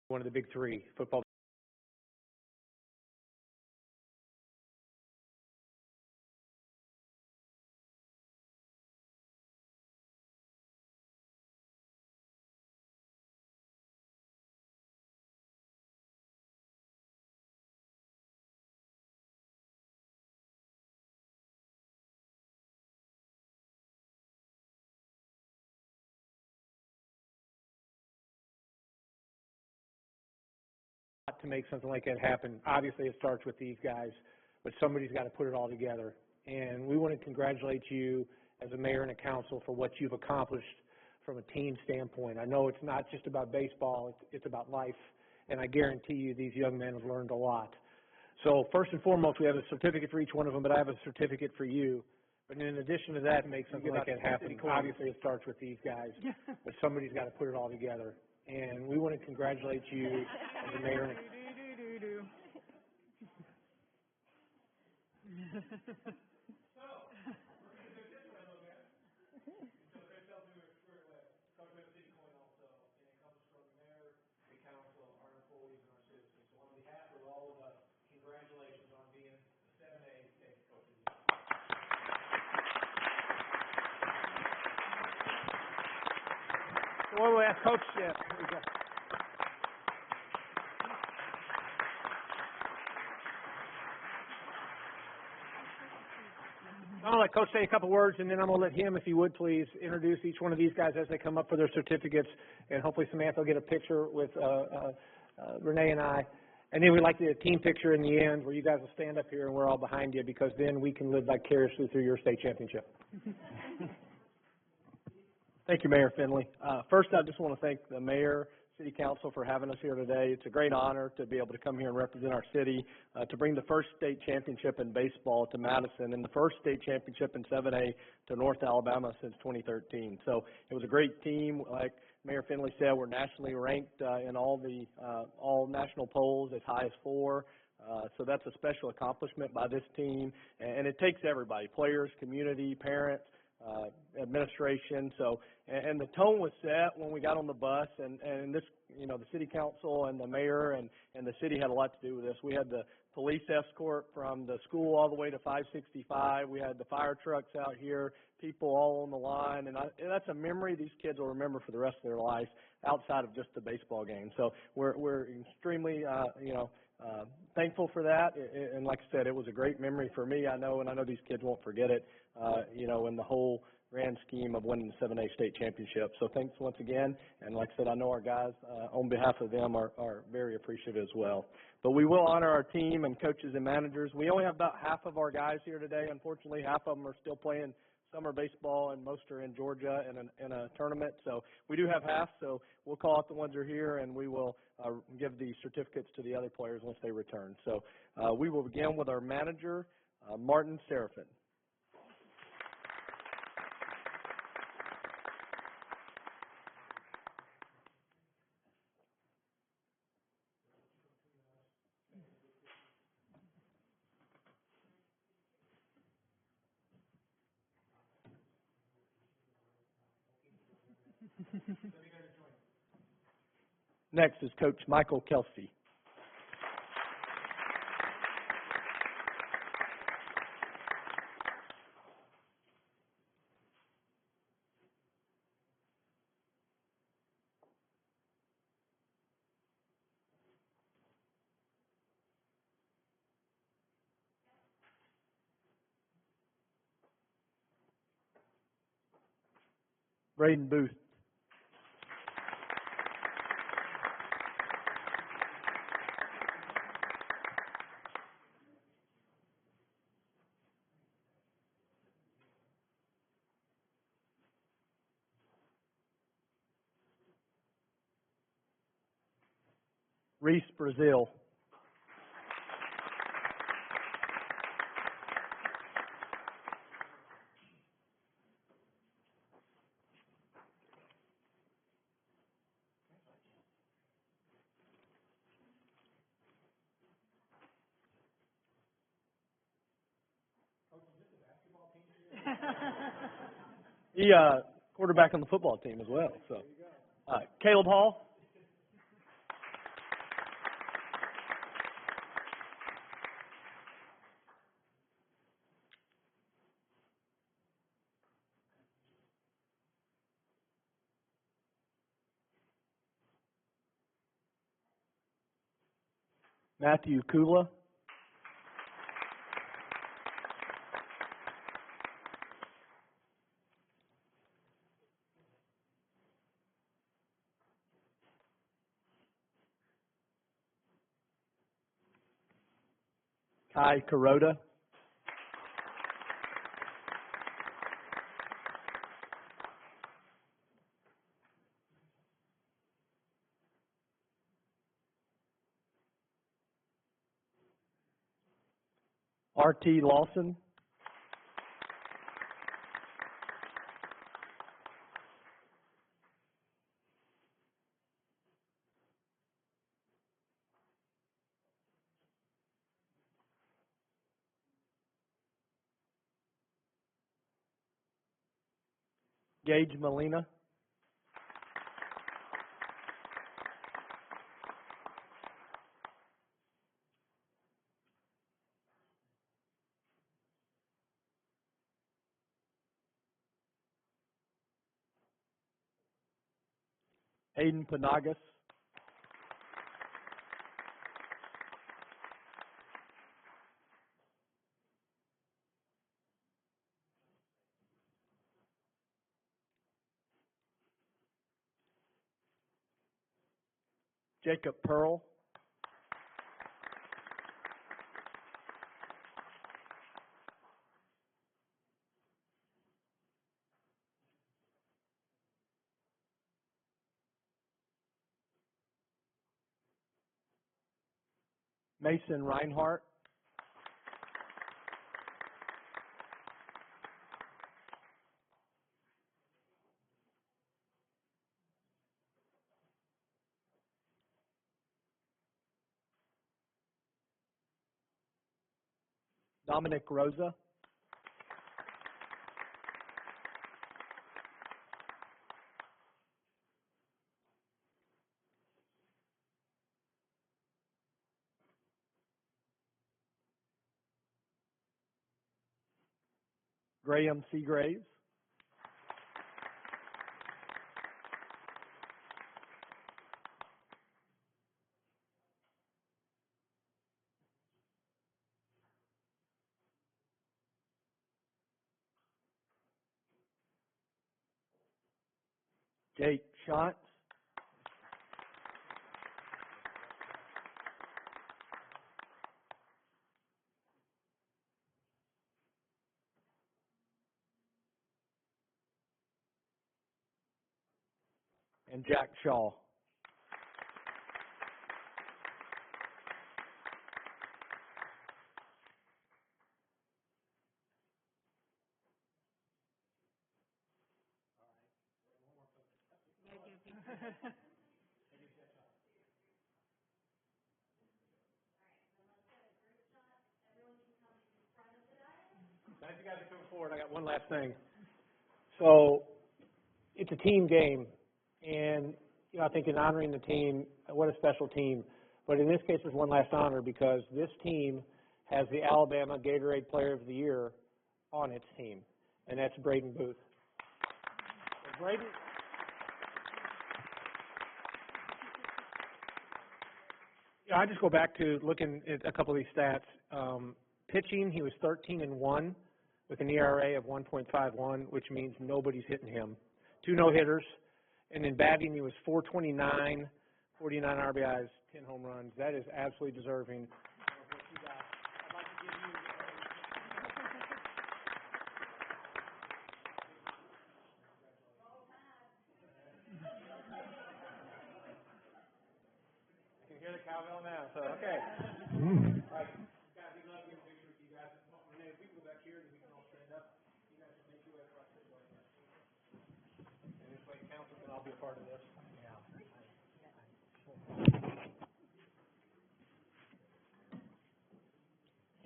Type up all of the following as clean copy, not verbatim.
One of the big three, football. To make something like that happen, obviously it starts with these guys, but somebody's got to put it all together. And we want to congratulate you as a mayor and a council for what you've accomplished from a team standpoint. I know it's not just about baseball, it's about life, and I guarantee you these young men have learned a lot. So first and foremost, we have a certificate for each one of them, but I have a certificate for you. But in addition to that, to make something like that happen, obviously it starts with these guys, but somebody's got to put it all together. And we want to congratulate you as a mayor. What do we ask Coach? Yeah. I'm going to let Coach say a couple words, and then I'm going to let him, if he would please, introduce each one of these guys as they come up for their certificates, and hopefully Samantha will get a picture with Renee and I. And then we'd like to get a team picture in the end where you guys will stand up here and we're all behind you, because then we can live vicariously through your state championship. Thank you, Mayor Finley. First, I just want to thank the mayor, city council for having us here today. It's a great honor to be able to come here and represent our city, to bring the first state championship in baseball to Madison and the first state championship in 7A to North Alabama since 2013. So it was a great team. Like Mayor Finley said, we're nationally ranked in all national polls as high as 4. So that's a special accomplishment by this team, and it takes everybody, players, community, parents, administration. So, and the tone was set when we got on the bus, and this, you know, the city council and the mayor and the city had a lot to do with this. We had the police escort from the school all the way to 565. We had the fire trucks out here, people all on the line, and that's a memory these kids will remember for the rest of their lives outside of just the baseball game. So we're extremely, thankful for that, and like I said, it was a great memory for me, I know, and I know these kids won't forget it, in the whole grand scheme of winning the 7A state championship. So thanks once again, and like I said, I know our guys, on behalf of them, are very appreciative as well. But we will honor our team and coaches and managers. We only have about half of our guys here today. Unfortunately, half of them are still playing summer baseball, and most are in Georgia in a tournament. So we do have half, so we'll call out the ones who are here, and we will give the certificates to the other players once they return. So we will begin with our manager, Martin Seraphin. Next is Coach Michael Kelsey. Braden Booth. Reese Brazil. He quarterback on the football team as well. So, Caleb Hall. Matthew Kula. Kai Kuroda. R.T. Lawson. Gage Molina. Aiden Panagas. Jacob Pearl. Mason Reinhardt. Dominic Rosa. Graham Seagraves. Jake Shantz. And Jack Shaw. As you guys are coming forward, I got one last thing. So it's a team game, and I think in honoring the team, what a special team. But in this case, there's one last honor because this team has the Alabama Gatorade Player of the Year on its team, and that's Braden Booth. So Braden. I just go back to looking at a couple of these stats. Pitching, he was 13-1 with an ERA of 1.51, which means nobody's hitting him. 2 no-hitters. And in batting, he was 429, 49 RBIs, 10 home runs. That is absolutely deserving of what you got. I'd like to give you I can hear the cowbell now, so okay. All right. Guys, we'd love to get a picture with you guys. Renee, if we can go back here, then we can all stand up. You guys can make your way across this way. And this way, council can all be a part of this.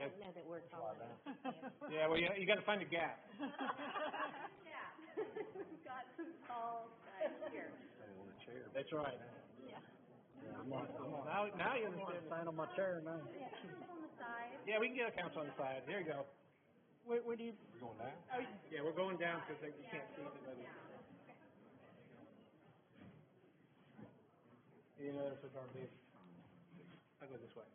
I don't know that we're calling it. Yeah, well, you got to find a gap. Yeah. We've got some tall guys here. That's right. Yeah. Now you understand. Sign on my chair now. Yeah, council on the side. Yeah, we can get a council on the side. There you go. Where do you? We're going down? Oh, yeah, we're going down because you can't see anybody. You know, this is our big. I'll go this way.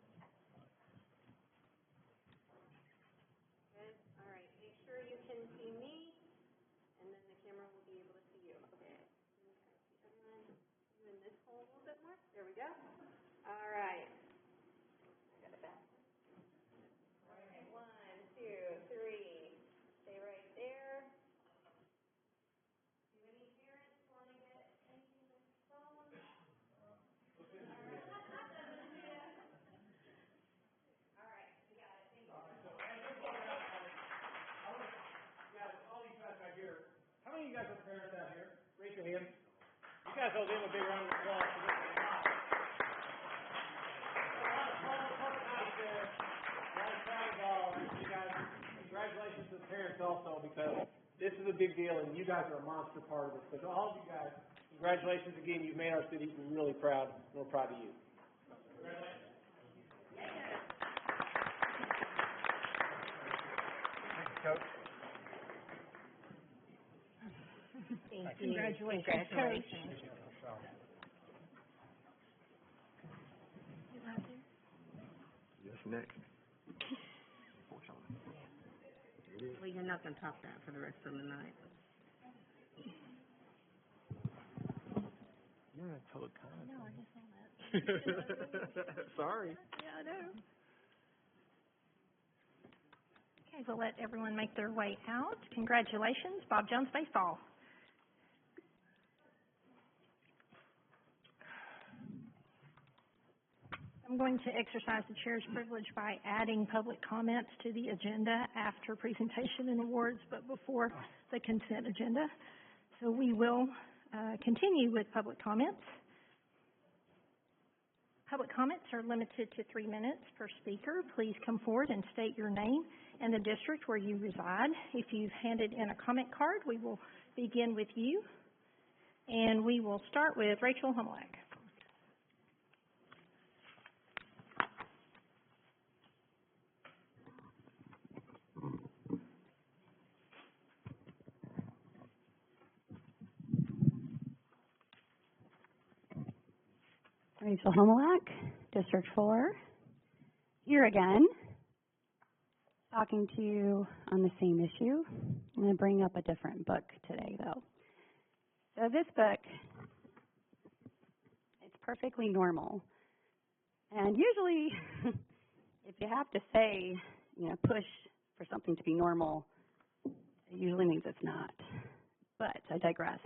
more? There we go. All right. I got it back. All right, 1, 2, 3. Stay right there. Do any parents want to get into the phone? All right, we got it. Thank you. All these guys right here. How many of you guys are parents out here? Raise your hands. You guys owe them a big round of applause for this. You guys, congratulations to the parents also, because this is a big deal, and you guys are a monster part of this. So to all of you guys, congratulations again. You've made our city really proud, and we're proud of you. Congratulations. Thank you, Coach. Thank you. Congratulations. Congratulations. Yes, next. Well, you're not going to top that for the rest of the night. You're in total con. No, I just saw that. Sorry. Yeah, I know. Okay, we'll let everyone make their way out. Congratulations, Bob Jones Baseball. I'm going to exercise the chair's privilege by adding public comments to the agenda after presentation and awards, but before the consent agenda. So we will continue with public comments. Public comments are limited to 3 minutes per speaker. Please come forward and state your name and the district where you reside. If you've handed in a comment card, we will begin with you. And we will start with Rachel Humlack. Rachel Humlack, District 4, here again, talking to you on the same issue. I'm going to bring up a different book today, though. So this book, it's perfectly normal. And usually, if you have to say, push for something to be normal, it usually means it's not. But I digress.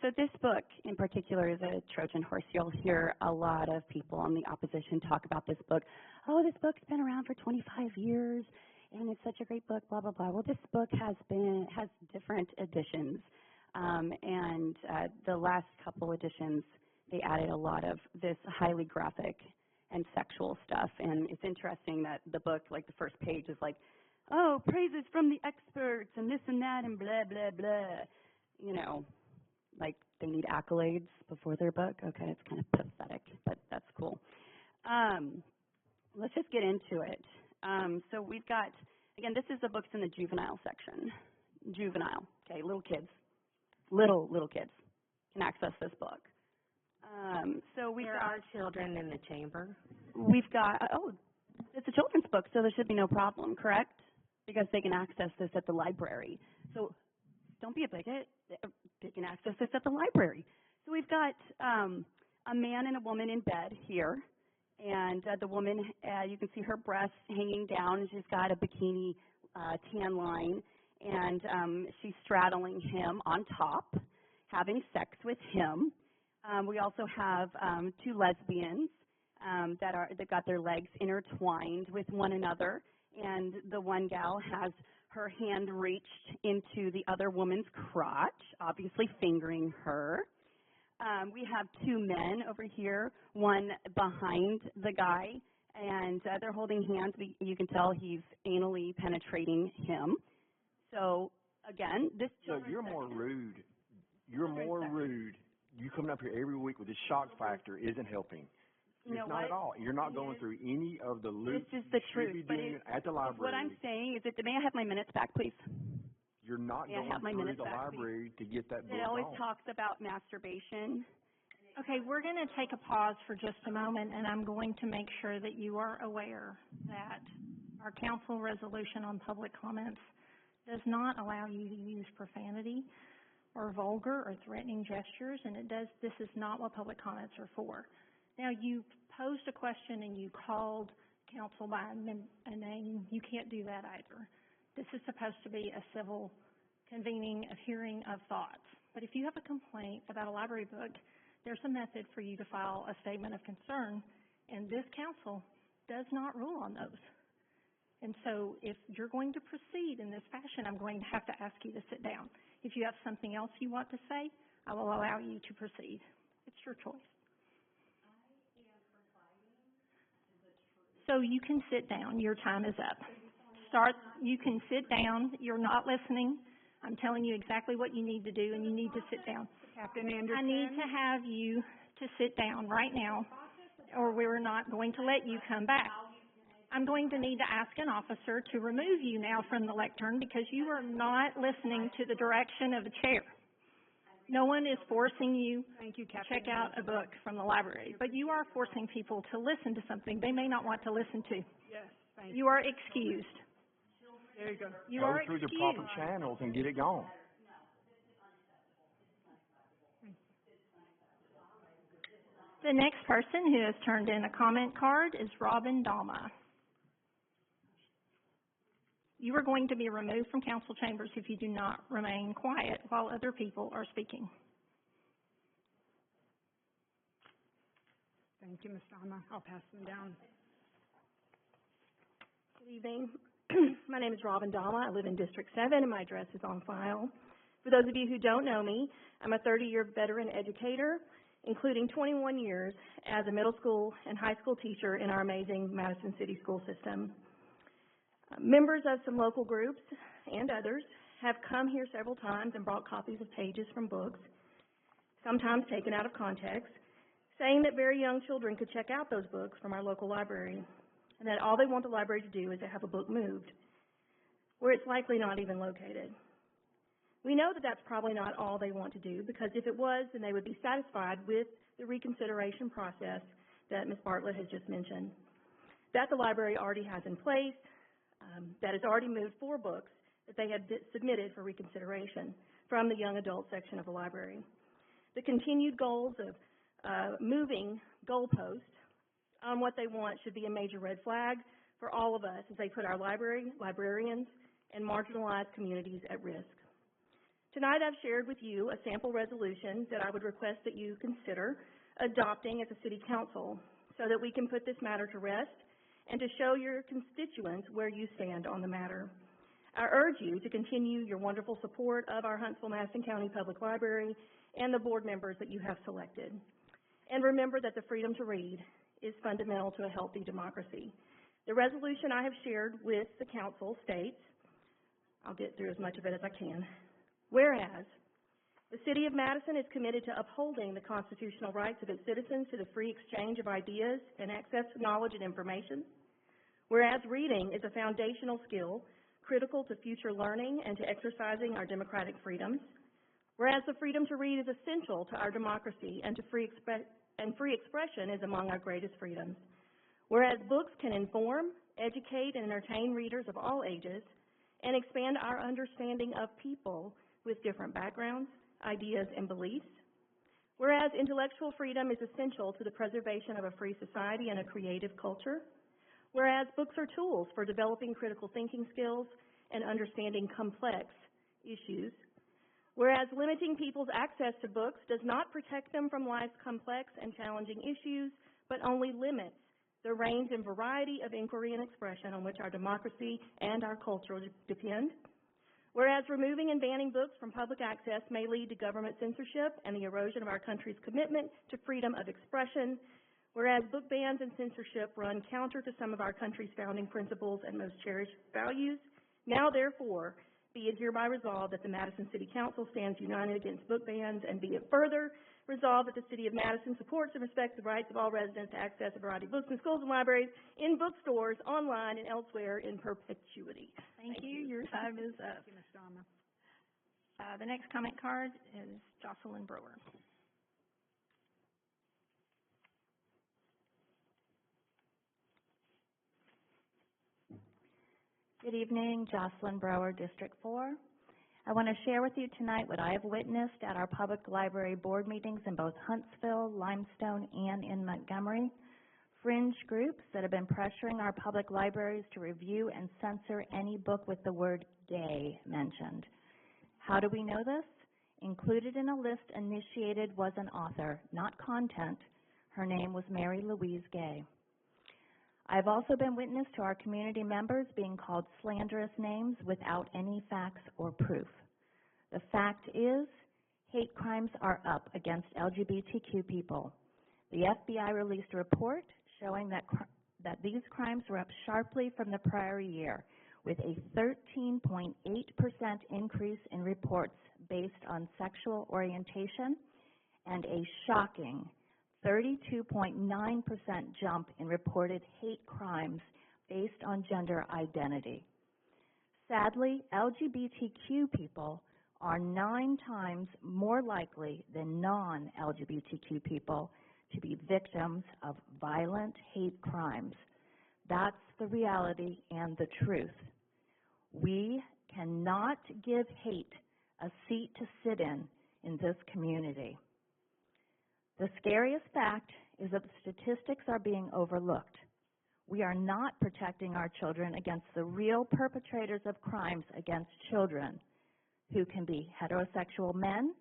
So this book in particular is a Trojan horse. You'll hear a lot of people on the opposition talk about this book. Oh, this book's been around for 25 years and it's such a great book, blah, blah, blah. Well, this book has different editions. And the last couple editions, they added a lot of this highly graphic and sexual stuff. And it's interesting that the book, like the first page is like, oh, praises from the experts and this and that and blah, blah, blah. Like they need accolades before their book. Okay, it's kind of pathetic, but that's cool. Let's just get into it. So we've got, again, this is the books in the juvenile section. Juvenile, okay, little kids can access this book. So There are children in the chamber. We've got, it's a children's book, so there should be no problem, correct? Because they can access this at the library. So don't be a bigot. They can access this at the library. So we've got a man and a woman in bed here. And the woman, you can see her breasts hanging down. She's got a bikini tan line. And she's straddling him on top, having sex with him. We also have 2 lesbians that got their legs intertwined with one another. And the one gal has her hand reached into the other woman's crotch, obviously fingering her. We have 2 men over here, one behind the guy, and they're holding hands. You can tell he's anally penetrating him. So, again, this So you're more rude. You're more rude. You coming up here every week with this shock factor isn't helping. You know it's not what? at all. You're not going through any of the loops This is the you should truth. be doing at the library. What I'm saying is that, may I have my minutes back, please? You're not May I have my going through minutes the back, library to get that book It always on. talks about masturbation. Okay, we're going to take a pause for just a moment, and I'm going to make sure that you are aware that our council resolution on public comments does not allow you to use profanity or vulgar or threatening gestures, and this is not what public comments are for. Now, you posed a question and you called council by a name. You can't do that either. This is supposed to be a civil convening of hearing of thoughts. But if you have a complaint about a library book, there's a method for you to file a statement of concern, and this council does not rule on those. And so if you're going to proceed in this fashion, I'm going to have to ask you to sit down. If you have something else you want to say, I will allow you to proceed. It's your choice. So you can sit down. Your time is up. You can sit down. You're not listening. I'm telling you exactly what you need to do, and you need to sit down. Captain Anderson? I need to have you to sit down right now, or we're not going to let you come back. I'm going to need to ask an officer to remove you now from the lectern because you are not listening to the direction of the chair. No one is forcing you to check out a book from the library, but you are forcing people to listen to something they may not want to listen to. Yes, thank you. You are excused. There you go. You Go are through excused. the proper channels and get it gone. The next person who has turned in a comment card is Robin Dama. You are going to be removed from council chambers if you do not remain quiet while other people are speaking. Thank you, Ms. Dama. I'll pass them down. Good evening. My name is Robin Dama. I live in District 7, and my address is on file. For those of you who don't know me, I'm a 30-year veteran educator, including 21 years as a middle school and high school teacher in our amazing Madison City school system. Members of some local groups and others have come here several times and brought copies of pages from books, sometimes taken out of context, saying that very young children could check out those books from our local library, and that all they want the library to do is to have a book moved, where it's likely not even located. We know that that's probably not all they want to do, because if it was, then they would be satisfied with the reconsideration process that Ms. Bartlett has just mentioned, that the library already has in place, that has already moved 4 books that they had submitted for reconsideration from the young adult section of the library. The continued goals of moving goalposts on what they want should be a major red flag for all of us as they put our library, librarians, and marginalized communities at risk. Tonight I've shared with you a sample resolution that I would request that you consider adopting as a city council so that we can put this matter to rest and to show your constituents where you stand on the matter. I urge you to continue your wonderful support of our Huntsville-Madison County Public Library and the board members that you have selected. And remember that the freedom to read is fundamental to a healthy democracy. The resolution I have shared with the council states, I'll get through as much of it as I can, whereas the City of Madison is committed to upholding the constitutional rights of its citizens to the free exchange of ideas and access to knowledge and information. Whereas reading is a foundational skill critical to future learning and to exercising our democratic freedoms. Whereas the freedom to read is essential to our democracy and to free expression is among our greatest freedoms. Whereas books can inform, educate, and entertain readers of all ages and expand our understanding of people with different backgrounds, ideas, and beliefs. Whereas intellectual freedom is essential to the preservation of a free society and a creative culture. Whereas books are tools for developing critical thinking skills and understanding complex issues. Whereas limiting people's access to books does not protect them from life's complex and challenging issues, but only limits the range and variety of inquiry and expression on which our democracy and our culture depend. Whereas removing and banning books from public access may lead to government censorship and the erosion of our country's commitment to freedom of expression. Whereas book bans and censorship run counter to some of our country's founding principles and most cherished values. Now, therefore, be it hereby resolved that the Madison City Council stands united against book bans, and be it further resolved that the City of Madison supports and respects the rights of all residents to access a variety of books in schools and libraries, in bookstores, online, and elsewhere in perpetuity. Thank you. Your time is up. Thank you, Ms. Dama. The next comment card is Jocelyn Brewer. Good evening, Jocelyn Brower, District 4. I want to share with you tonight what I have witnessed at our public library board meetings in both Huntsville, Limestone, and in Montgomery. Fringe groups that have been pressuring our public libraries to review and censor any book with the word gay mentioned. How do we know this? Included in a list initiated was an author, not content. Her name was Mary Louise Gay. I've also been witness to our community members being called slanderous names without any facts or proof. The fact is, hate crimes are up against LGBTQ people. The FBI released a report showing that these crimes were up sharply from the prior year, with a 13.8% increase in reports based on sexual orientation and a shocking 32.9% jump in reported hate crimes based on gender identity. Sadly, LGBTQ people are 9 times more likely than non-LGBTQ people to be victims of violent hate crimes. That's the reality and the truth. We cannot give hate a seat to sit in this community. The scariest fact is that the statistics are being overlooked. We are not protecting our children against the real perpetrators of crimes against children, who can be heterosexual men,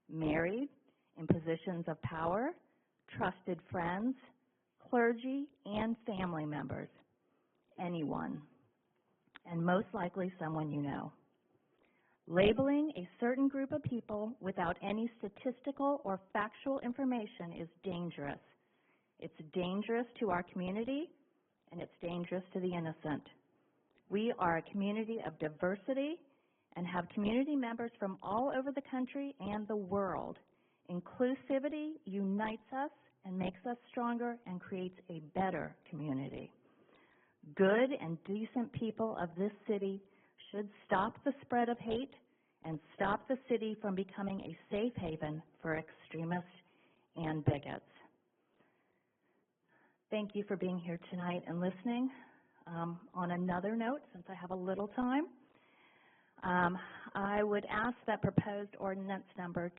married, in positions of power, trusted friends, clergy, and family members. Anyone, and most likely someone you know. Labeling a certain group of people without any statistical or factual information is dangerous. It's dangerous to our community, and it's dangerous to the innocent. We are a community of diversity and have community members from all over the country and the world. Inclusivity unites us and makes us stronger and creates a better community. Good and decent people of this city should stop the spread of hate and stop the city from becoming a safe haven for extremists and bigots. Thank you for being here tonight and listening. On another note, since I have a little time, I would ask that proposed ordinance number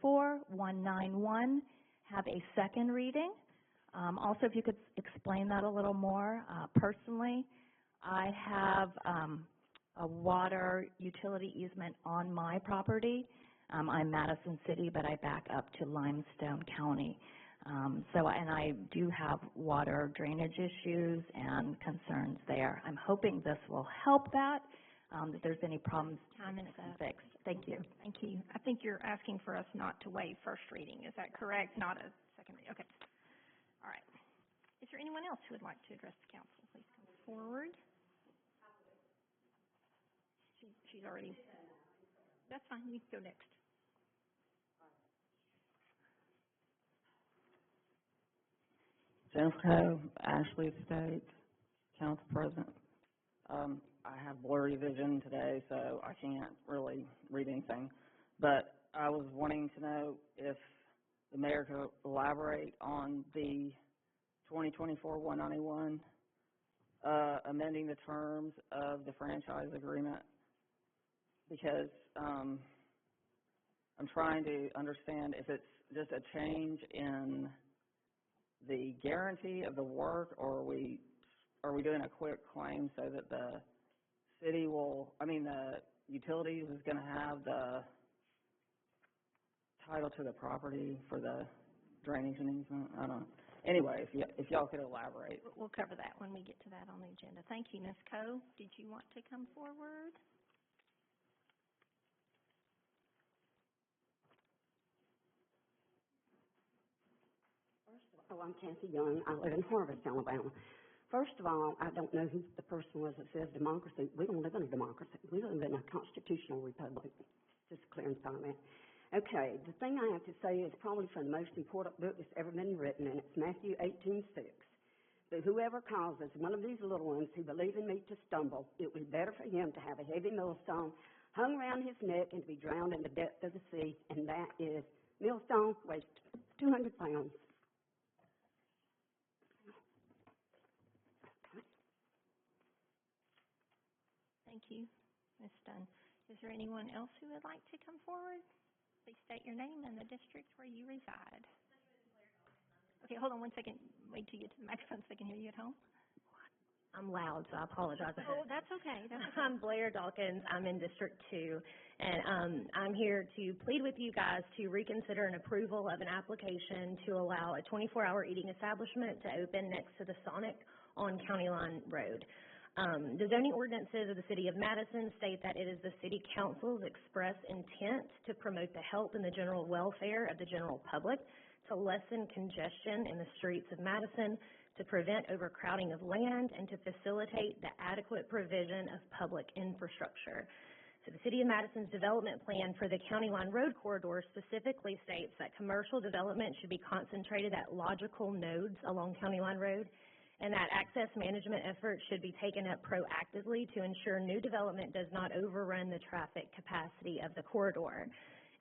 2024-191 have a second reading. Also, if you could explain that a little more. Personally, I have a water utility easement on my property. I'm Madison City, but I back up to Limestone County. And I do have water drainage issues and concerns there. I'm hoping this will help that. If there's any problems, Time is up. fixed. Thank you. Thank you. I think you're asking for us not to waive first reading. Is that correct? Not a second reading. Okay. All right. Is there anyone else who would like to address the council? Please come forward. She's already. That's fine. You can go next. Jennifer Ashley Estates, Council President. I have blurry vision today, so I can't really read anything. But I was wanting to know if the mayor could elaborate on the 2024-191, amending the terms of the franchise agreement, because I'm trying to understand if it's just a change in the guarantee of the work, or are we doing a quick claim so that the city the utilities is going to have the title to the property for the drainage and easement? I don't know. Anyway, if y'all could elaborate. We'll cover that when we get to that on the agenda. Thank you, Ms. Coe. Did you want to come forward? I'm Kathy Young. I live in Harvest, Alabama. First of all, I don't know who the person was that says democracy. We don't live in a democracy. We live in a constitutional republic. Just clarifying that. Okay, the thing I have to say is probably from the most important book that's ever been written, and it's Matthew 18:6. But whoever causes one of these little ones who believe in me to stumble, it would be better for him to have a heavy millstone hung around his neck and to be drowned in the depth of the sea. And that is, millstone weighs 200 pounds. Thank you, Ms. Dunn. Is there anyone else who would like to come forward? Please state your name and the district where you reside. Okay, hold on one second. Wait till you get to the microphone so they can hear you at home. I'm loud, so I apologize. Oh, that's okay. That's okay. I'm Blair Dawkins. I'm in District 2, and I'm here to plead with you guys to reconsider an approval of an application to allow a 24-hour eating establishment to open next to the Sonic on County Line Road. The zoning ordinances of the City of Madison state that it is the City Council's express intent to promote the health and the general welfare of the general public, to lessen congestion in the streets of Madison, to prevent overcrowding of land, and to facilitate the adequate provision of public infrastructure. So the City of Madison's development plan for the County Line Road corridor specifically states that commercial development should be concentrated at logical nodes along County Line Road, and that access management efforts should be taken up proactively to ensure new development does not overrun the traffic capacity of the corridor.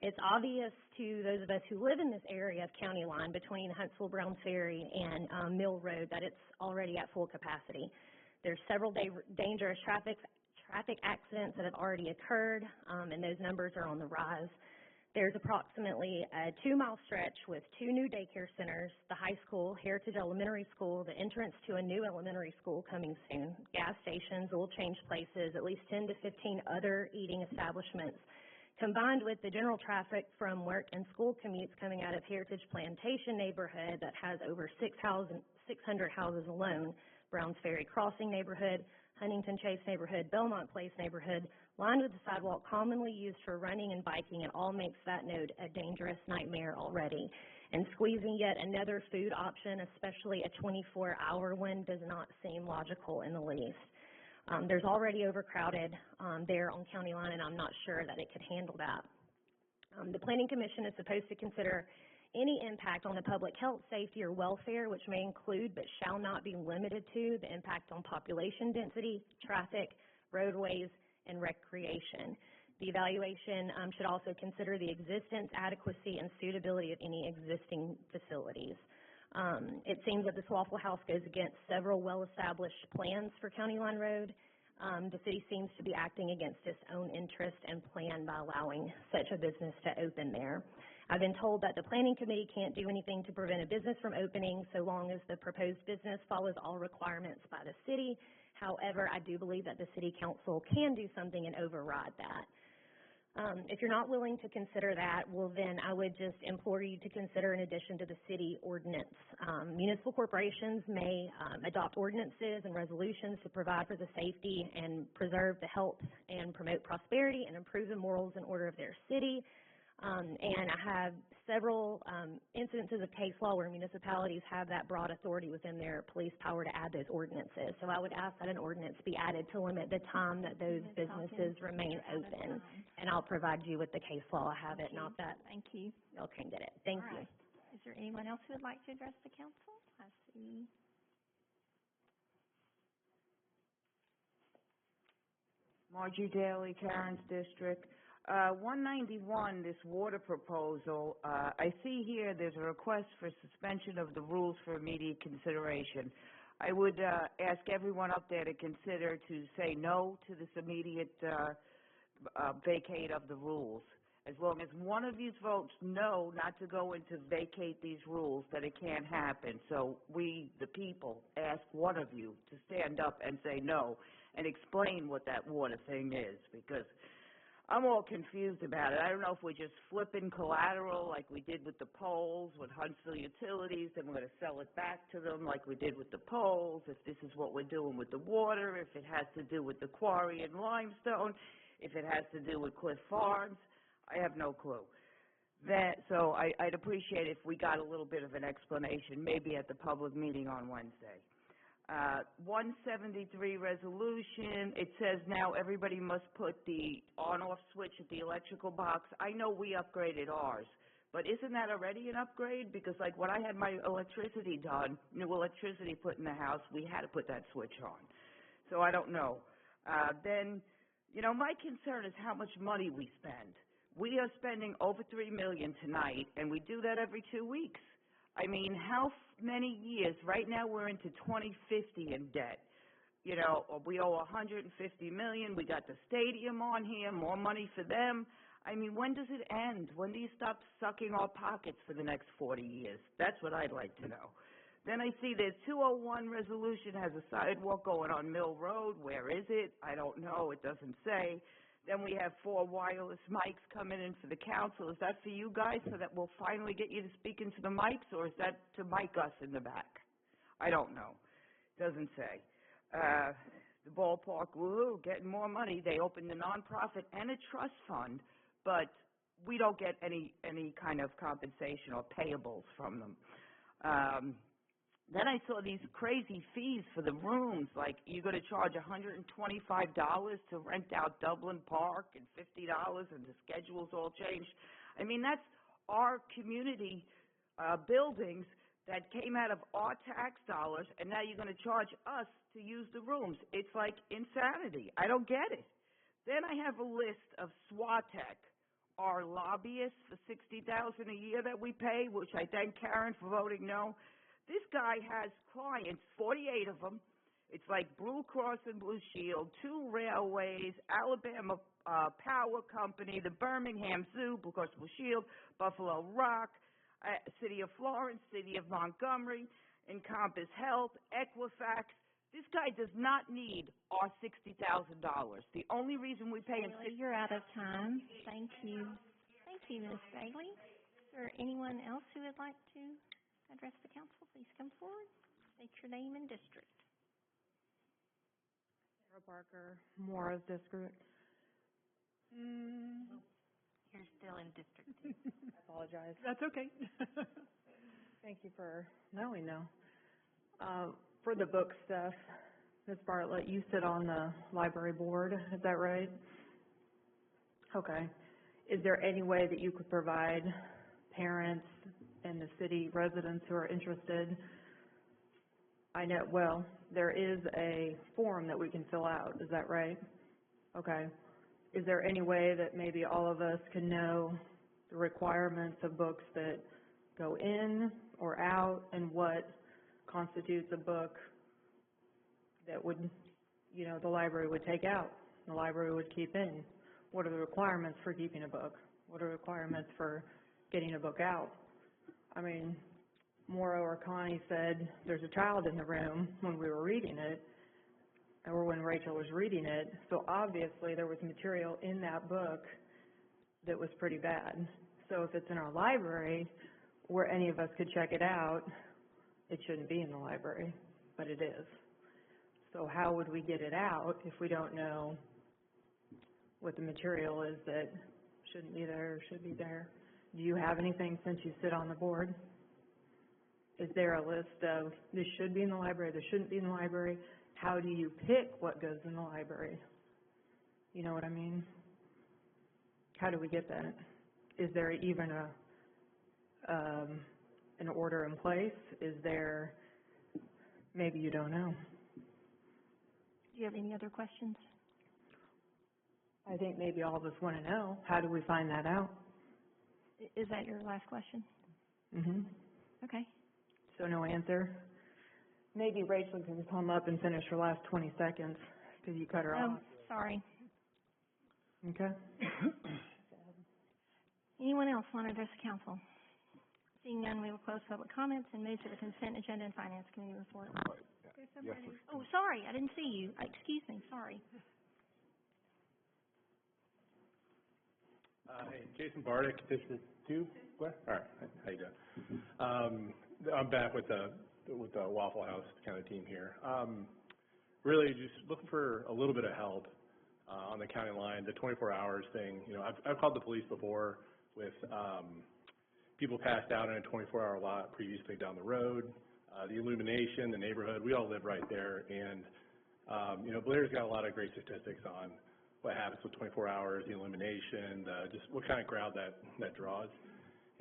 It's obvious to those of us who live in this area of County Line between Huntsville-Brownsferry and Mill Road that it's already at full capacity. There's several dangerous traffic accidents that have already occurred, and those numbers are on the rise. There's approximately a 2-mile stretch with 2 new daycare centers, the high school, Heritage Elementary School, the entrance to a new elementary school coming soon, gas stations, oil change places, at least 10 to 15 other eating establishments, combined with the general traffic from work and school commutes coming out of Heritage Plantation neighborhood that has over 600 houses alone, Brownsferry Crossing neighborhood, Huntington Chase neighborhood, Belmont Place neighborhood, lined with the sidewalk commonly used for running and biking, it all makes that node a dangerous nightmare already. And squeezing yet another food option, especially a 24-hour one, does not seem logical in the least. There's already overcrowded there on County Line, and I'm not sure that it could handle that. The Planning Commission is supposed to consider any impact on the public health, safety, or welfare, which may include but shall not be limited to the impact on population density, traffic, roadways, and recreation. The evaluation should also consider the existence, adequacy, and suitability of any existing facilities. It seems that this Waffle House goes against several well-established plans for County Line Road. The city seems to be acting against its own interest and plan by allowing such a business to open there. I've been told that the Planning Committee can't do anything to prevent a business from opening so long as the proposed business follows all requirements by the city. However, I do believe that the City Council can do something and override that. If you're not willing to consider that, well then I would just implore you to consider an addition to the city ordinance. Municipal corporations may adopt ordinances and resolutions to provide for the safety and preserve the health and promote prosperity and improve the morals and order of their city. And I have several instances of case law where municipalities have that broad authority within their police power to add those ordinances. So I would ask that an ordinance be added to limit the time that those businesses remain open. And I'll provide you with the case law. I have it, not that. Thank you. Y'all can get it. Thank you. Is there anyone else who would like to address the council? I see. Margie Daly, Karen's District. 191, this water proposal, I see here there's a request for suspension of the rules for immediate consideration. I would ask everyone up there to consider to say no to this immediate vacate of the rules. As long as one of you votes no, not to go into vacate these rules, that it can't happen. So we, the people, ask one of you to stand up and say no and explain what that water thing is, because I'm all confused about it. I don't know if we're just flipping collateral like we did with the poles with Huntsville Utilities, and we're going to sell it back to them like we did with the poles, if this is what we're doing with the water, if it has to do with the quarry and limestone, if it has to do with Cliff Farms. I have no clue. So I'd appreciate if we got a little bit of an explanation, maybe at the public meeting on Wednesday. 173 resolution, it says now everybody must put the on-off switch at the electrical box. I know we upgraded ours, but isn't that already an upgrade? Because like when I had my electricity done, new electricity put in the house, we had to put that switch on. So I don't know. Then, you know, my concern is how much money we spend. We are spending over $3 million tonight, and we do that every 2 weeks. I mean, how many years? Right now we're into 2050 in debt. you know, we owe $150 million, we got the stadium on here, more money for them. I mean, when does it end? When do you stop sucking our pockets for the next 40 years? That's what I'd like to know. Then I see there's 201 resolution has a sidewalk going on Mill Road. Where is it? I don't know. It doesn't say. Then we have 4 wireless mics coming in for the council. Is that for you guys so that we'll finally get you to speak into the mics, or is that to mic us in the back? I don't know. Doesn't say. The ballpark, woo, getting more money. They opened a nonprofit and a trust fund, but we don't get any kind of compensation or payables from them. Then I saw these crazy fees for the rooms, like you're going to charge $125 to rent out Dublin Park and $50, and the schedule's all changed. I mean, that's our community buildings that came out of our tax dollars, and now you're going to charge us to use the rooms. It's like insanity. I don't get it. Then I have a list of SWATEC, our lobbyists for $60,000 a year that we pay, which I thank Karen for voting no. This guy has clients, 48 of them. It's like Blue Cross and Blue Shield, 2 railways, Alabama Power Company, the Birmingham Zoo, Blue Cross Blue Shield, Buffalo Rock, City of Florence, City of Montgomery, Encompass Health, Equifax. This guy does not need our $60,000. The only reason we pay him... You're out of time. Thank you. Thank you, Ms. Bailey. Is there anyone else who would like to address the council? Please come forward. State your name and district. Sarah Barker, Morris District. You're still in District 2. I apologize. That's okay. Thank you for knowing, though. For the book stuff, Ms. Bartlett, you sit on the library board, is that right? Okay. Is there any way that you could provide parents and the city residents who are interested? I know, well, there is a form that we can fill out, is that right? Okay. Is there any way that maybe all of us can know the requirements of books that go in or out, and what constitutes a book that would, you know, the library would take out, the library would keep in? What are the requirements for keeping a book? What are the requirements for getting a book out? I mean, Maura or Connie said there's a child in the room when we were reading it, or when Rachel was reading it, so obviously there was material in that book that was pretty bad. So if it's in our library where any of us could check it out, it shouldn't be in the library, but it is. So how would we get it out if we don't know what the material is that shouldn't be there or should be there? Do you have anything, since you sit on the board? Is there a list of this should be in the library, this shouldn't be in the library? How do you pick what goes in the library? You know what I mean? How do we get that? Is there even an order in place? Is there, maybe you don't know. Do you have any other questions? I think maybe all of us want to know. How do we find that out? Is that your last question? Mm-hmm. Okay. So no answer? Maybe Rachel can come up and finish her last 20 seconds because you cut her off. Sorry. Okay. Anyone else want to address the council? Seeing none, we will close public comments and move to the consent agenda and finance committee report. Oh, sorry, I didn't see you. Excuse me, sorry. Hey, Jason Bardick, District 2. What? All right, how you doing? I'm back with the Waffle House kind of team here. Really just looking for a little bit of help on the county line, the 24 hours thing. You know, I've called the police before with people passed out in a 24-hour lot previously down the road. The illumination, the neighborhood, we all live right there, and you know, Blair's got a lot of great statistics on what happens with 24 hours, the illumination, just what kind of crowd that draws.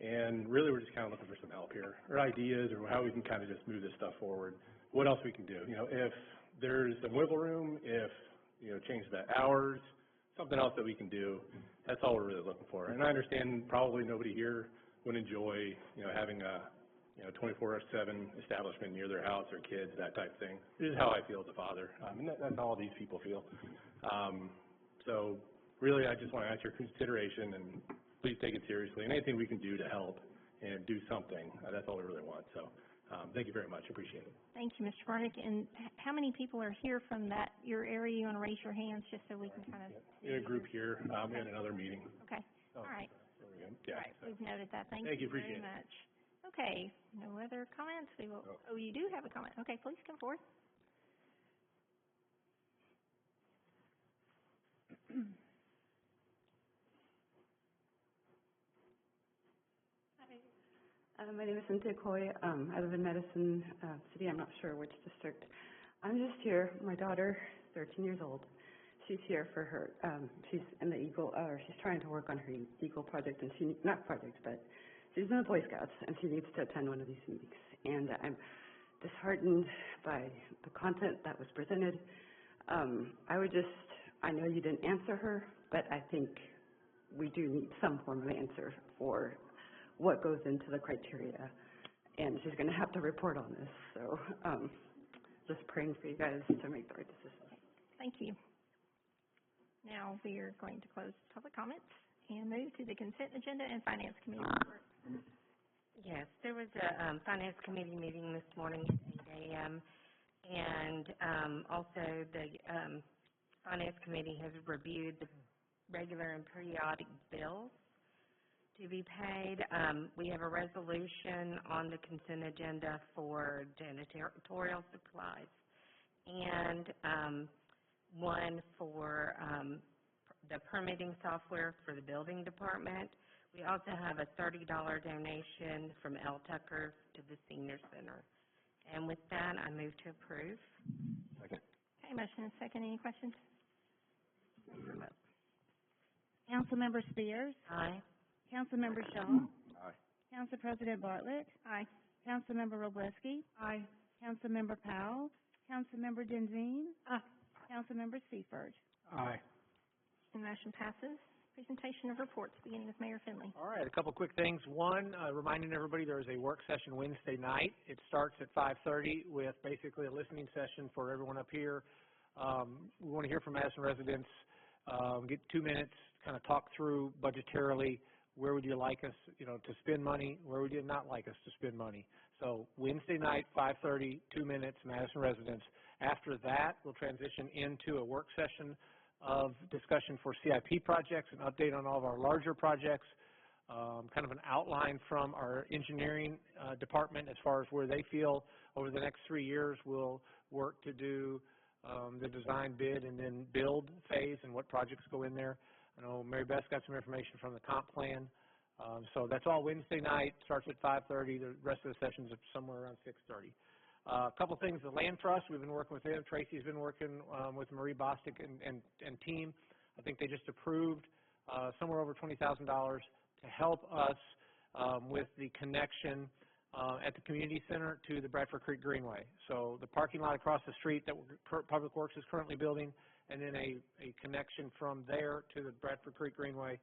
And really we're just kind of looking for some help here, or ideas, or how we can kind of just move this stuff forward. What else we can do? You know, if there's some wiggle room, if, you know, change the hours, something else that we can do, that's all we're really looking for. And I understand probably nobody here would enjoy, you know, having a 24/7 establishment near their house, their kids, that type of thing. This is how I feel as a father, and that's how all these people feel. So really, I just want to ask your consideration, and please take it seriously. And anything we can do to help and do something, that's all we really want. So thank you very much. Appreciate it. Thank you, Mr. Barnick. And how many people are here from your area? You want to raise your hands just so we can kind of... We had a group here. We had another meeting. Okay. All right. Yeah. All right. We've noted that. Thank you Appreciate very much. Okay. No other comments? We will... Oh, you do have a comment. Okay. Please come forward. My name is Cynthia Coy. I live in Madison City. I'm not sure which district. I'm just here. My daughter, 13 years old. She's here for her. She's in the Eagle, or she's trying to work on her Eagle project, and not project, but she's in the Boy Scouts, and she needs to attend one of these meetings. And I'm disheartened by the content that was presented. I know you didn't answer her, but I think we do need some form of answer for what goes into the criteria, and she's going to have to report on this. So just praying for you guys to make the right decision. Thank you. Now we are going to close public comments and move to the consent agenda and Finance Committee report. Yes, there was a Finance Committee meeting this morning at 8 a.m. and also the Finance Committee has reviewed the regular and periodic bills to be paid. We have a resolution on the consent agenda for janitorial supplies and one for the permitting software for the building department. We also have a $30 donation from L. Tucker to the senior center. And with that, I move to approve. Second. Okay, motion and second. Any questions? Councilmember Spears? Aye. Councilmember Shaw? Aye. Council President Bartlett? Aye. Councilmember Robleski? Aye. Councilmember Powell? Councilmember Denzine? Aye. Councilmember Seifert? Aye. And motion passes. Presentation of reports, beginning with Mayor Finley. All right, a couple quick things. One, reminding everybody there is a work session Wednesday night. It starts at 5:30 with basically a listening session for everyone up here. We want to hear from Madison residents, get 2 minutes, kind of talk through budgetarily where would you like us, to spend money, where would you not like us to spend money. So Wednesday night, 5:30, 2 minutes, Madison residents. After that, we'll transition into a work session of discussion for CIP projects, an update on all of our larger projects, kind of an outline from our engineering department as far as where they feel over the next 3 years we'll work to do the design, bid, and then build phase and what projects go in there. I know Mary Beth got some information from the comp plan. So that's all Wednesday night, starts at 5:30. The rest of the sessions are somewhere around 6:30. A couple things, the Land Trust, we've been working with them. Tracy's been working with Marie Bostic and team. I think they just approved somewhere over $20,000 to help us with the connection at the community center to the Bradford Creek Greenway. So the parking lot across the street that Public Works is currently building, and then a connection from there to the Bradford Creek Greenway.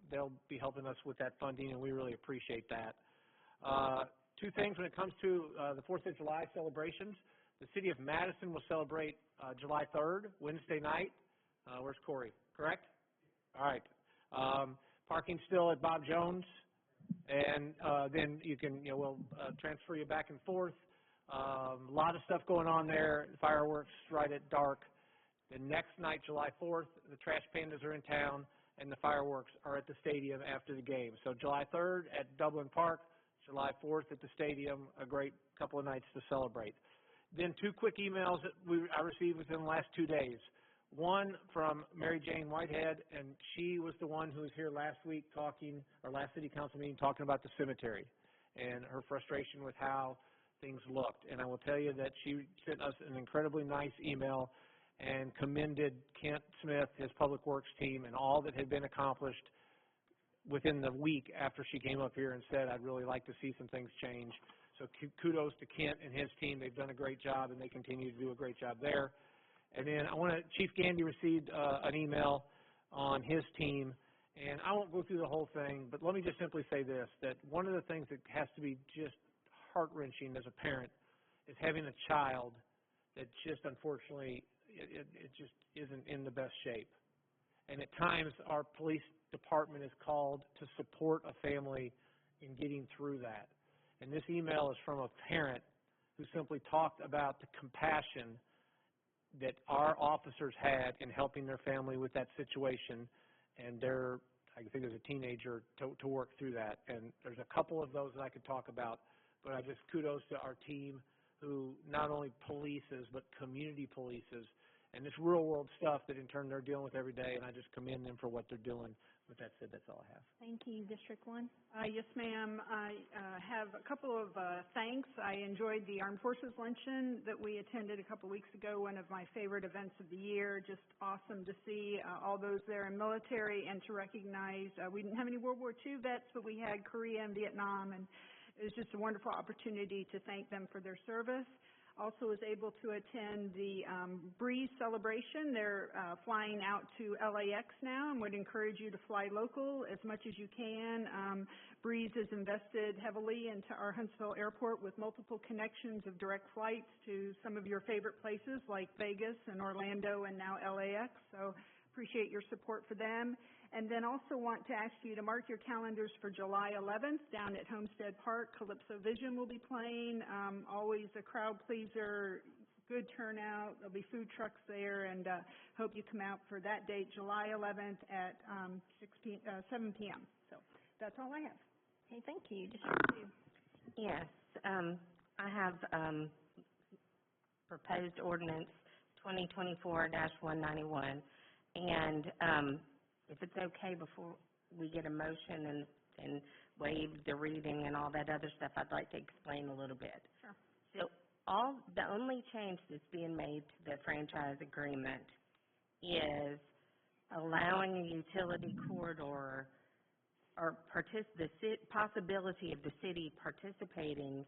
They'll be helping us with that funding, and we really appreciate that. Two things when it comes to the 4th of July celebrations. The city of Madison will celebrate July 3rd, Wednesday night. Where's Corey? Correct? All right. Parking still at Bob Jones, and then you can, we'll transfer you back and forth. A lot of stuff going on there. Fireworks right at dark. The next night, July 4th, the Trash Pandas are in town, and the fireworks are at the stadium after the game. So July 3rd at Dublin Park, July 4th at the stadium, a great couple of nights to celebrate. Then 2 quick emails that I received within the last 2 days. One from Mary Jane Whitehead, and she was the one who was here last week talking, or last city council meeting, talking about the cemetery and her frustration with how things looked. And I will tell you that she sent us an incredibly nice email and commended Kent Smith, his Public Works team, and all that had been accomplished within the week after she came up here and said, I'd really like to see some things change. So kudos to Kent and his team. They've done a great job, and they continue to do a great job there. And then Chief Gandy received an email on his team, and I won't go through the whole thing, but let me just simply say this, that one of the things that has to be just heart-wrenching as a parent is having a child that just unfortunately, it just isn't in the best shape. And at times, our police department is called to support a family in getting through that. And this email is from a parent who simply talked about the compassion that our officers had in helping their family with that situation, and I think as a teenager, to work through that. And there's a couple of those that I could talk about, but I just kudos to our team who not only polices, but community polices, and this real world stuff that in turn they're dealing with every day, and I just commend them for what they're doing. With that said, that's all I have. Thank you. District 1? Yes, ma'am. I have a couple of thanks. I enjoyed the Armed Forces Luncheon that we attended a couple weeks ago, one of my favorite events of the year. Just awesome to see all those there in military and to recognize, we didn't have any World War II vets, but we had Korea and Vietnam, and it was just a wonderful opportunity to thank them for their service. Also was able to attend the Breeze celebration. They're flying out to LAX now, and would encourage you to fly local as much as you can. Breeze has invested heavily into our Huntsville airport with multiple connections of direct flights to some of your favorite places like Vegas and Orlando and now LAX. So appreciate your support for them. And then also want to ask you to mark your calendars for July 11th down at Homestead Park. Calypso Vision will be playing. Always a crowd pleaser, good turnout. There'll be food trucks there, and hope you come out for that date, July 11th at 7 p.m. So that's all I have. Okay, thank you. District 2. Yes, I have proposed ordinance 2024-191, and if it's okay, before we get a motion and waive the reading and all that other stuff, I'd like to explain a little bit. Sure. So the only change that's being made to the franchise agreement is allowing a utility corridor or the possibility of the city participating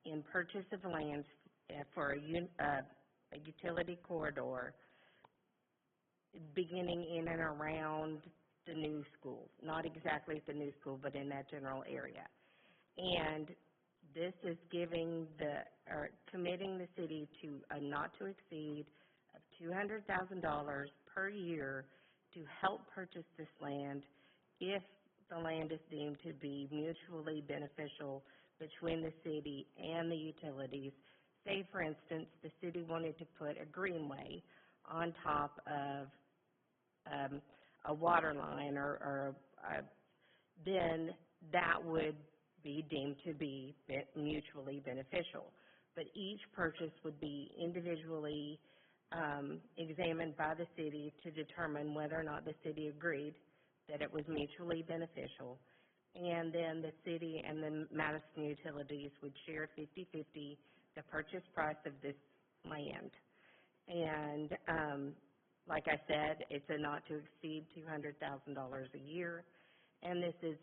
in purchase of lands for a utility corridor beginning in and around the new school, not exactly at the new school, but in that general area. And this is committing the city to a not to exceed of $200,000 per year to help purchase this land if the land is deemed to be mutually beneficial between the city and the utilities. Say, for instance, the city wanted to put a greenway on top of a water line, then that would be deemed to be mutually beneficial. But each purchase would be individually examined by the city to determine whether or not the city agreed that it was mutually beneficial. And then the city and the Madison utilities would share 50-50 the purchase price of this land. And like I said, it's a not to exceed $200,000 a year, and this is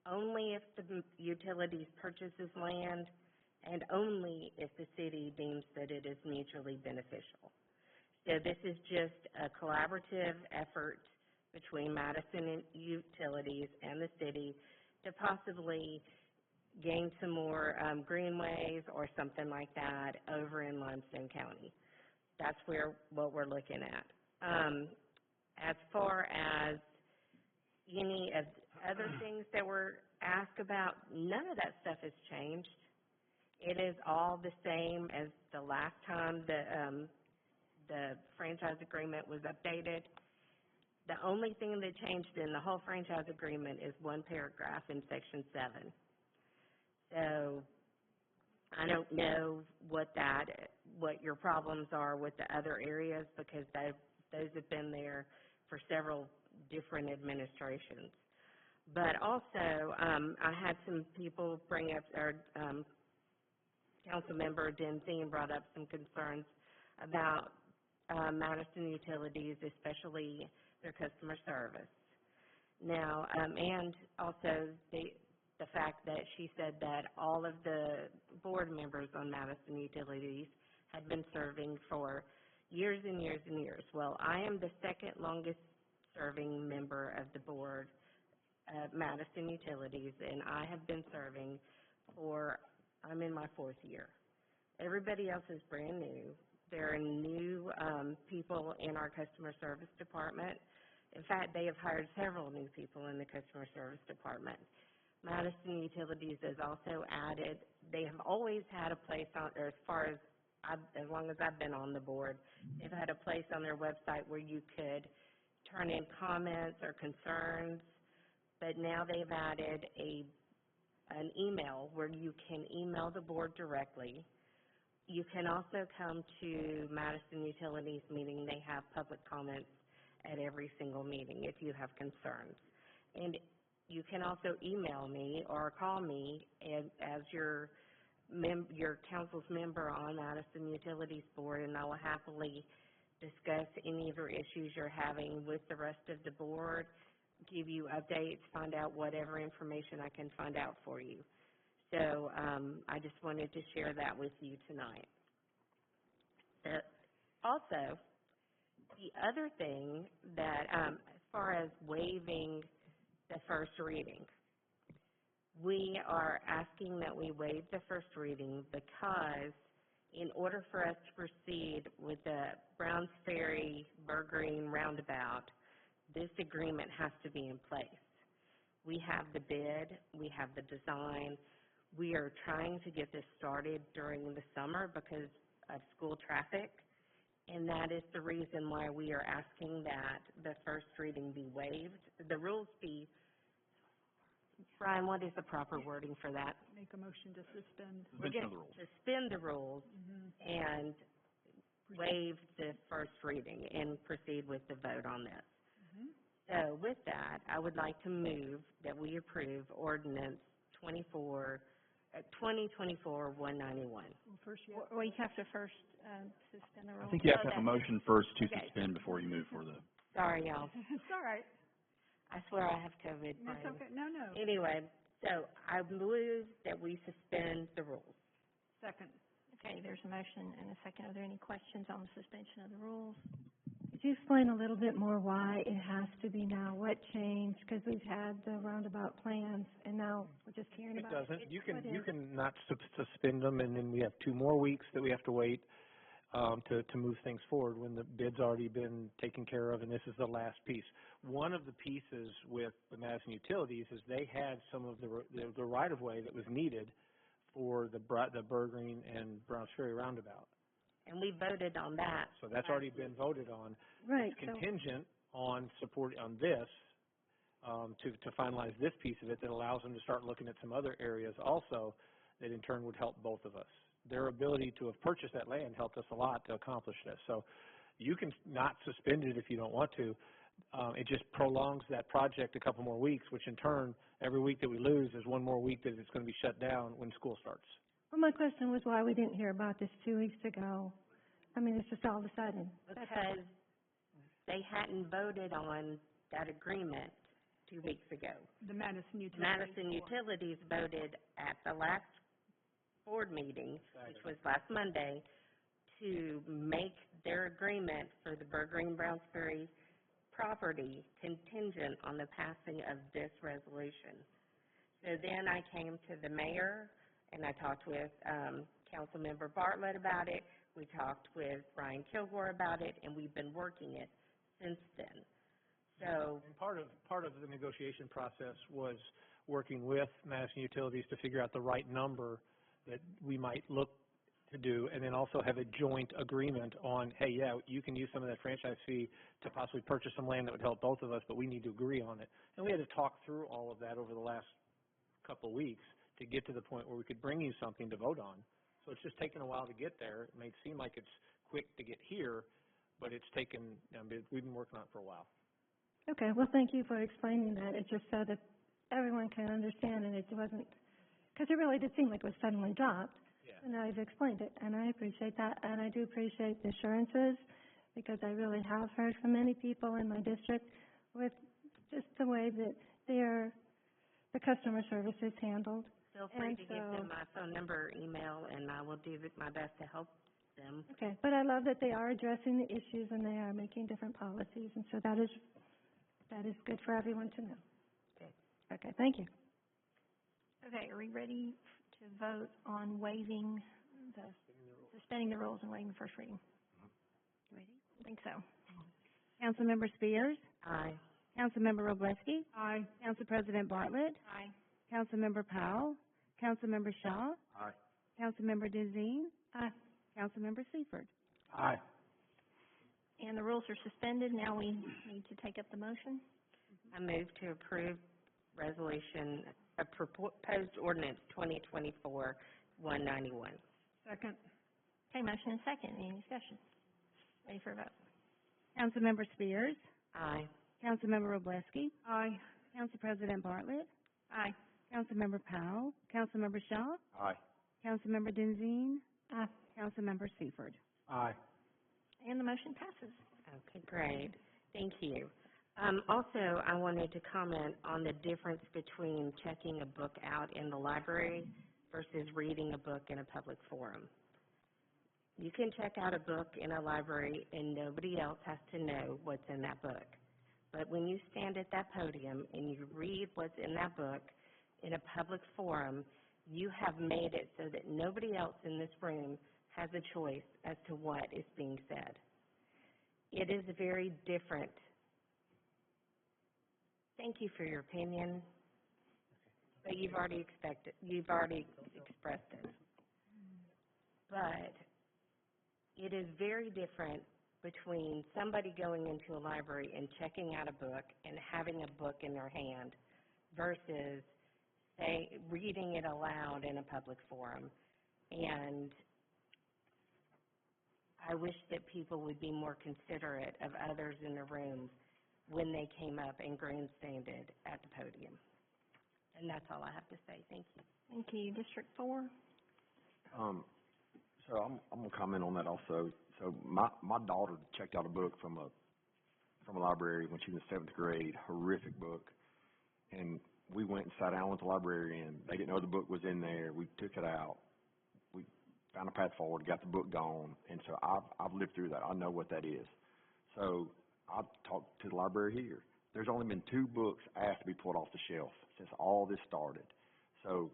only if the utilities purchases land and only if the city deems that it is mutually beneficial. So this is just a collaborative effort between Madison Utilities and the city to possibly gain some more greenways or something like that over in Limestone County. That's what we're looking at. As far as any of the other things that were asked about, none of that stuff has changed. It is all the same as the last time the franchise agreement was updated. The only thing that changed in the whole franchise agreement is one paragraph in Section 7. So I don't know what your problems are with the other areas, because those have been there for several different administrations. But also, I had some people bring up, or Councilmember Denzine brought up some concerns about Madison Utilities, especially their customer service. Now, and also the fact that she said that all of the board members on Madison Utilities had been serving for years and years and years. Well, I am the second longest serving member of the board at Madison Utilities, and I have been serving for I'm in my 4th year. Everybody else is brand new. There are new people in our customer service department. In fact, they have hired several new people in the customer service department. Madison Utilities has also added, they have always had a place on, or as long as I've been on the board, they've had a place on their website where you could turn in comments or concerns, but now they've added an email where you can email the board directly. You can also come to Madison Utilities meeting. They have public comments at every single meeting if you have concerns. And you can also email me or call me as your council's member on Madison Utilities Board, and I will happily discuss any of your issues you're having with the rest of the board, give you updates, find out whatever information I can find out for you. So I just wanted to share that with you tonight. Also, the other thing that, as far as waiving the first reading, we are asking that we waive the first reading because in order for us to proceed with the Brownsferry Burgreen roundabout, this agreement has to be in place. We have the bid, we have the design. We are trying to get this started during the summer because of school traffic, and that is the reason why we are asking that the first reading be waived. The rules be, Brian, what is the proper wording for that? Make a motion to suspend. Suspend the rules and waive the first reading and proceed with the vote on this. So with that, I would like to move that we approve Ordinance 2024-191. Well, you have to first suspend the rules. I think you have to have a motion first to suspend before you move for the... Sorry, y'all. It's all right. I swear I have COVID. That's Brian. okay. No. Anyway, so I move that we suspend the rules. Second. Okay, there's a motion and a second. Are there any questions on the suspension of the rules? Could you explain a little bit more why it has to be now? What changed? Because we've had the roundabout plans, and now we're just hearing about it. It doesn't. You can not suspend them, and then we have 2 more weeks that we have to wait to move things forward when the bid's already been taken care of, and this is the last piece. One of the pieces with the Madison Utilities is they had some of the right-of-way that was needed for the Burgreen and Brownsferry roundabout. And we voted on that. So that's already been voted on. Right. It's contingent on support on this to finalize this piece of it that allows them to start looking at some other areas also that in turn would help both of us. Their ability to have purchased that land helped us a lot to accomplish this. So you can not suspend it if you don't want to. It just prolongs that project a couple more weeks, which in turn, every week that we lose is 1 more week that it's going to be shut down when school starts. Well, my question was why we didn't hear about this 2 weeks ago. I mean, it's just all of a sudden. Because they hadn't voted on that agreement 2 weeks ago. The Madison Utilities. Madison Utilities voted at the last board meeting, which was last Monday, to make their agreement for the Burgreen Brownsferry property contingent on the passing of this resolution. So then I came to the mayor and I talked with Councilmember Bartlett about it. We talked with Brian Kilgore about it, and we've been working it since then. So, and part of the negotiation process was working with Madison Utilities to figure out the right number that we might look to do, and then also have a joint agreement on, hey, yeah, you can use some of that franchise fee to possibly purchase some land that would help both of us, but we need to agree on it. And we had to talk through all of that over the last couple of weeks to get to the point where we could bring you something to vote on. So it's just taken a while to get there. It may seem like it's quick to get here, but it's taken, we've been working on it for a while. Okay, well, thank you for explaining that. It's just so that everyone can understand, and it wasn't, because it really did seem like it was suddenly dropped. Yeah. And now you've explained it, and I appreciate that, and I do appreciate the assurances, because I really have heard from many people in my district with just the way that the customer service is handled. Feel free to give them my phone number or email, and I will do my best to help them. Okay, but I love that they are addressing the issues and they are making different policies, and so that is good for everyone to know. Okay. Okay, thank you. Okay, are we ready to vote on waiving suspending the rules and waiving first reading. Ready? I think so. Councilmember Spears? Aye. Councilmember Roblesky? Aye. Council President Bartlett? Aye. Councilmember Powell? Councilmember Shaw? Aye. Councilmember Denzine? Aye. Councilmember Seifert? Aye. And the rules are suspended. Now we need to take up the motion. I move to approve resolution, proposed ordinance 2024-191. Second. Okay, motion and second. Any discussion? Ready for a vote? Councilmember Spears? Aye. Councilmember Roblesky? Aye. Council President Bartlett? Aye. Councilmember Powell? Councilmember Shaw? Aye. Councilmember Denzine? Aye. Councilmember Seifert? Aye. And the motion passes. Okay, great. Thank you. Also, I wanted to comment on the difference between checking a book out in the library versus reading a book in a public forum. You can check out a book in a library and nobody else has to know what's in that book. But when you stand at that podium and you read what's in that book in a public forum, you have made it so that nobody else in this room has a choice as to what is being said. It is very different. Thank you for your opinion, but you've already expressed it. But it is very different between somebody going into a library and checking out a book and having a book in their hand versus, say, reading it aloud in a public forum. And I wish that people would be more considerate of others in the room when they came up and grandstanded at the podium. And that's all I have to say. Thank you. Thank you. District 4? So I'm gonna comment on that also. So my daughter checked out a book from a library when she was in 7th grade, horrific book. And we went and sat down with the librarian. They didn't know the book was in there. We took it out. We found a path forward, got the book gone. And so I've lived through that. I know what that is. So I talked to the library here. There's only been 2 books asked to be pulled off the shelf since all this started. So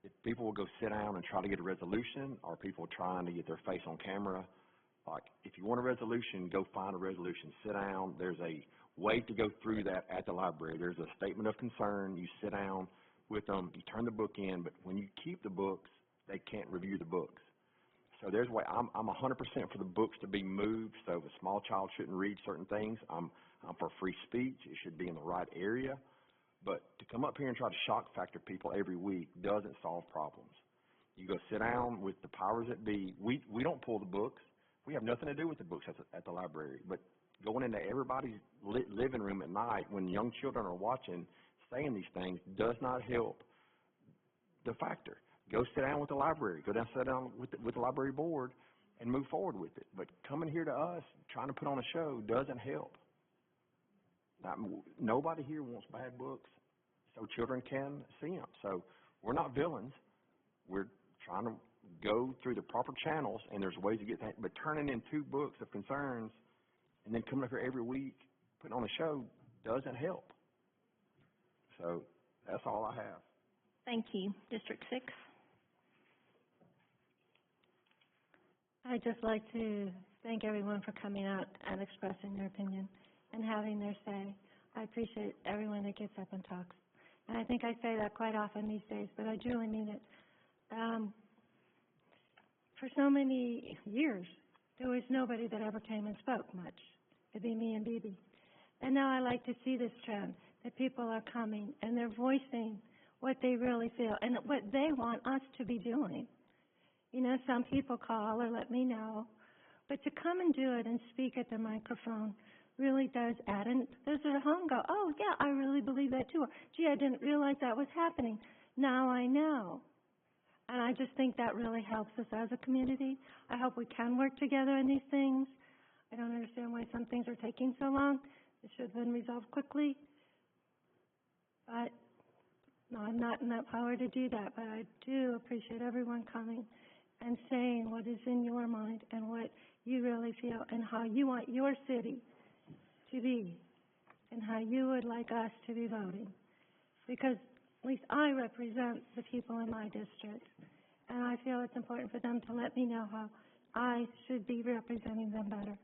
if people will go sit down and try to get a resolution, or people trying to get their face on camera, like if you want a resolution, go find a resolution. Sit down. There's a way to go through that at the library. There's a statement of concern. You sit down with them. You turn the book in. But when you keep the books, they can't review the books. So there's a way. I'm 100% for the books to be moved. So if a small child shouldn't read certain things, I'm for free speech. It should be in the right area. But to come up here and try to shock factor people every week doesn't solve problems. You go sit down with the powers that be. We don't pull the books. We have nothing to do with the books at the library. But going into everybody's living room at night when young children are watching, saying these things does not help the factor. Go sit down with the library. Go down, sit down with the library board and move forward with it. But coming here to us, trying to put on a show doesn't help. Now, nobody here wants bad books so children can see them. So we're not villains. We're trying to go through the proper channels, and there's ways to get that. But turning in 2 books of concerns and then coming up here every week, putting on a show, doesn't help. So that's all I have. Thank you. District 6? I'd just like to thank everyone for coming out and expressing their opinion and having their say. I appreciate everyone that gets up and talks. And I think I say that quite often these days, but I truly mean it. For so many years, there was nobody that ever came and spoke much. It'd be me and Bibi. And now I like to see this trend, that people are coming and they're voicing what they really feel and what they want us to be doing. You know, some people call or let me know, but to come and do it and speak at the microphone really does add, and those at home go, oh yeah, I really believe that too. Or, gee, I didn't realize that was happening. Now I know. And I just think that really helps us as a community. I hope we can work together in these things. I don't understand why some things are taking so long. It should have been resolved quickly. But no, I'm not in that power to do that, but I do appreciate everyone coming and saying what is in your mind and what you really feel and how you want your city to be and how you would like us to be voting. Because at least I represent the people in my district, and I feel it's important for them to let me know how I should be representing them better.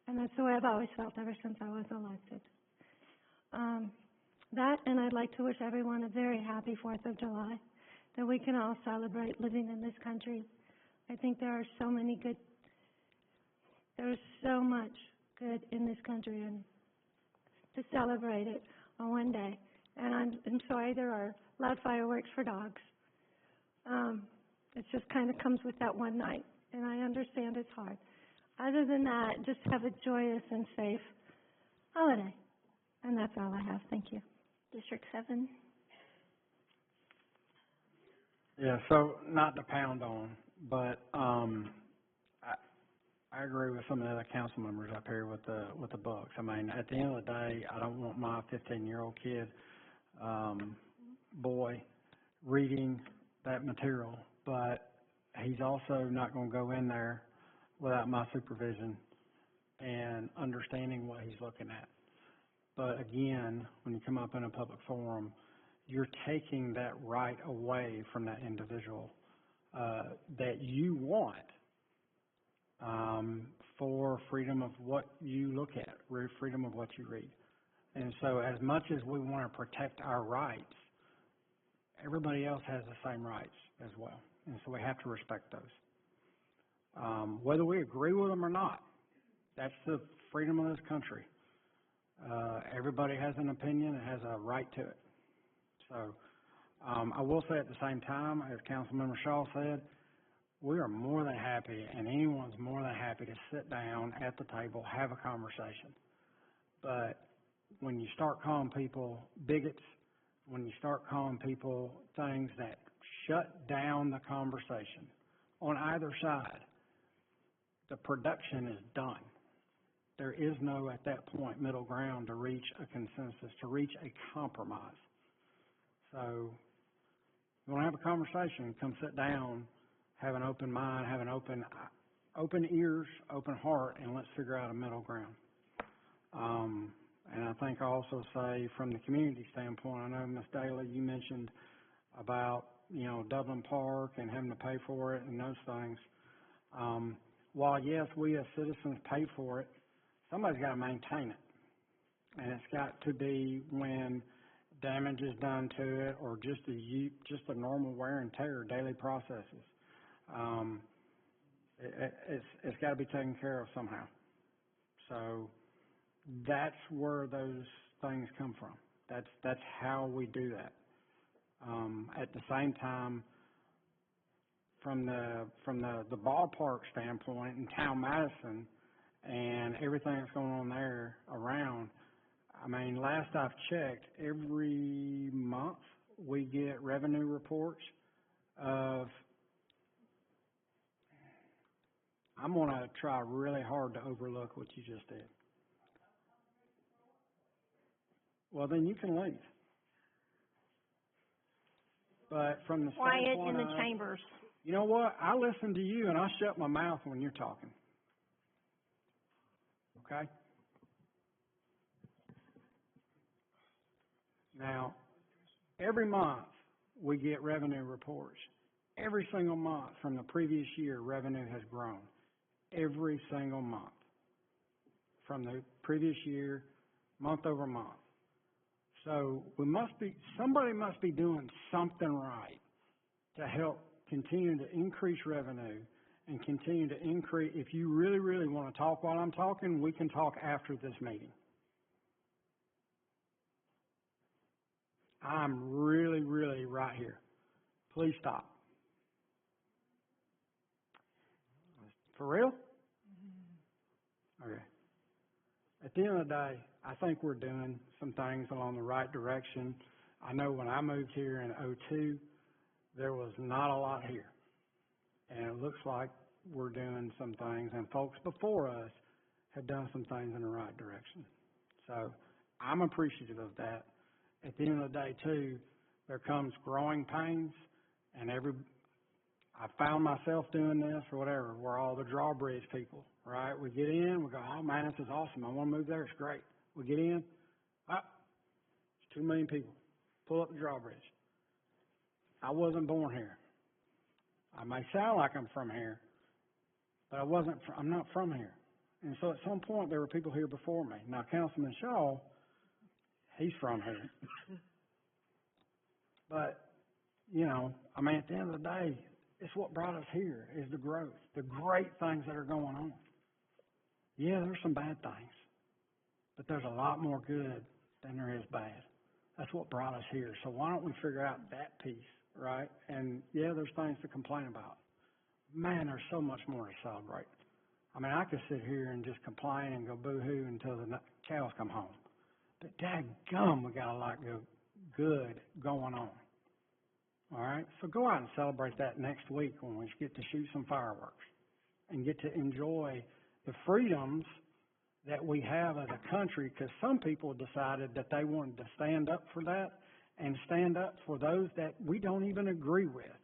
And that's the way I've always felt ever since I was elected. And I'd like to wish everyone a very happy 4th of July, that we can all celebrate living in this country. I think there's so much good in this country, and to celebrate it on one day. And I'm sorry there are loud fireworks for dogs. It just kind of comes with that one night, and I understand it's hard. Other than that, just have a joyous and safe holiday. And that's all I have. Thank you. District 7. Yeah, so not to pound on, but I agree with some of the other council members up here with the books. I mean, at the end of the day, I don't want my 15-year-old kid, boy, reading that material, but he's also not going to go in there without my supervision and understanding what he's looking at. But again, when you come up in a public forum, you're taking that right away from that individual that you want for freedom of what you look at, freedom of what you read. And so as much as we want to protect our rights, everybody else has the same rights as well. And so we have to respect those. Whether we agree with them or not, that's the freedom of this country. Everybody has an opinion and has a right to it. So I will say at the same time, as Councilmember Shaw said, we are more than happy, and anyone's more than happy to sit down at the table, have a conversation. But when you start calling people bigots, when you start calling people things that shut down the conversation on either side, the production is done. There is no, at that point, middle ground to reach a consensus, to reach a compromise. So you want to have a conversation, come sit down, have an open mind, have an open ears, open heart, and let's figure out a middle ground. And I think I also say from the community standpoint, I know, Ms. Daly, you mentioned about, Dublin Park and having to pay for it and those things. While, yes, we as citizens pay for it, somebody's got to maintain it. And it's got to be when damage is done to it or just a normal wear and tear, daily processes. It's got to be taken care of somehow. So that's where those things come from. That's how we do that. At the same time, from the ballpark standpoint in town Madison and everything that's going on there around, I mean, last I've checked, every month we get revenue reports of, I'm going to try really hard to overlook what you just did. Well, then you can leave. But from the Quiet standpoint in the of, chambers. You know what? I listen to you and I shut my mouth when you're talking. Okay? Now, every month we get revenue reports. Every single month from the previous year, revenue has grown. Every single month from the previous year, month over month. So somebody must be doing something right to help continue to increase revenue and continue to increase. If you really, really want to talk while I'm talking, we can talk after this meeting. I'm really, really right here. Please stop. For real? Okay. At the end of the day, I think we're doing some things along the right direction. I know when I moved here in 2002, there was not a lot here. And it looks like we're doing some things, and folks before us have done some things in the right direction. So I'm appreciative of that. At the end of the day, too, there comes growing pains, and I found myself doing this or whatever. We're all the drawbridge people, right? We get in, we go, oh man, this is awesome. I want to move there. It's great. We get in, it's 2 million people. Pull up the drawbridge. I wasn't born here. I may sound like I'm from here, but I'm not from here. And so at some point there were people here before me. Now Councilman Shaw, he's from here. But, you know, I mean, at the end of the day, it's what brought us here is the growth, the great things that are going on. Yeah, there's some bad things, but there's a lot more good than there is bad. That's what brought us here. So why don't we figure out that piece, right? And yeah, there's things to complain about. Man, there's so much more to celebrate. I mean, I could sit here and just complain and go boo-hoo until the cows come home. But dadgum, we got a lot good going on. All right? So go out and celebrate that next week when we get to shoot some fireworks and get to enjoy the freedoms that we have as a country, because some people decided that they wanted to stand up for that and stand up for those that we don't even agree with,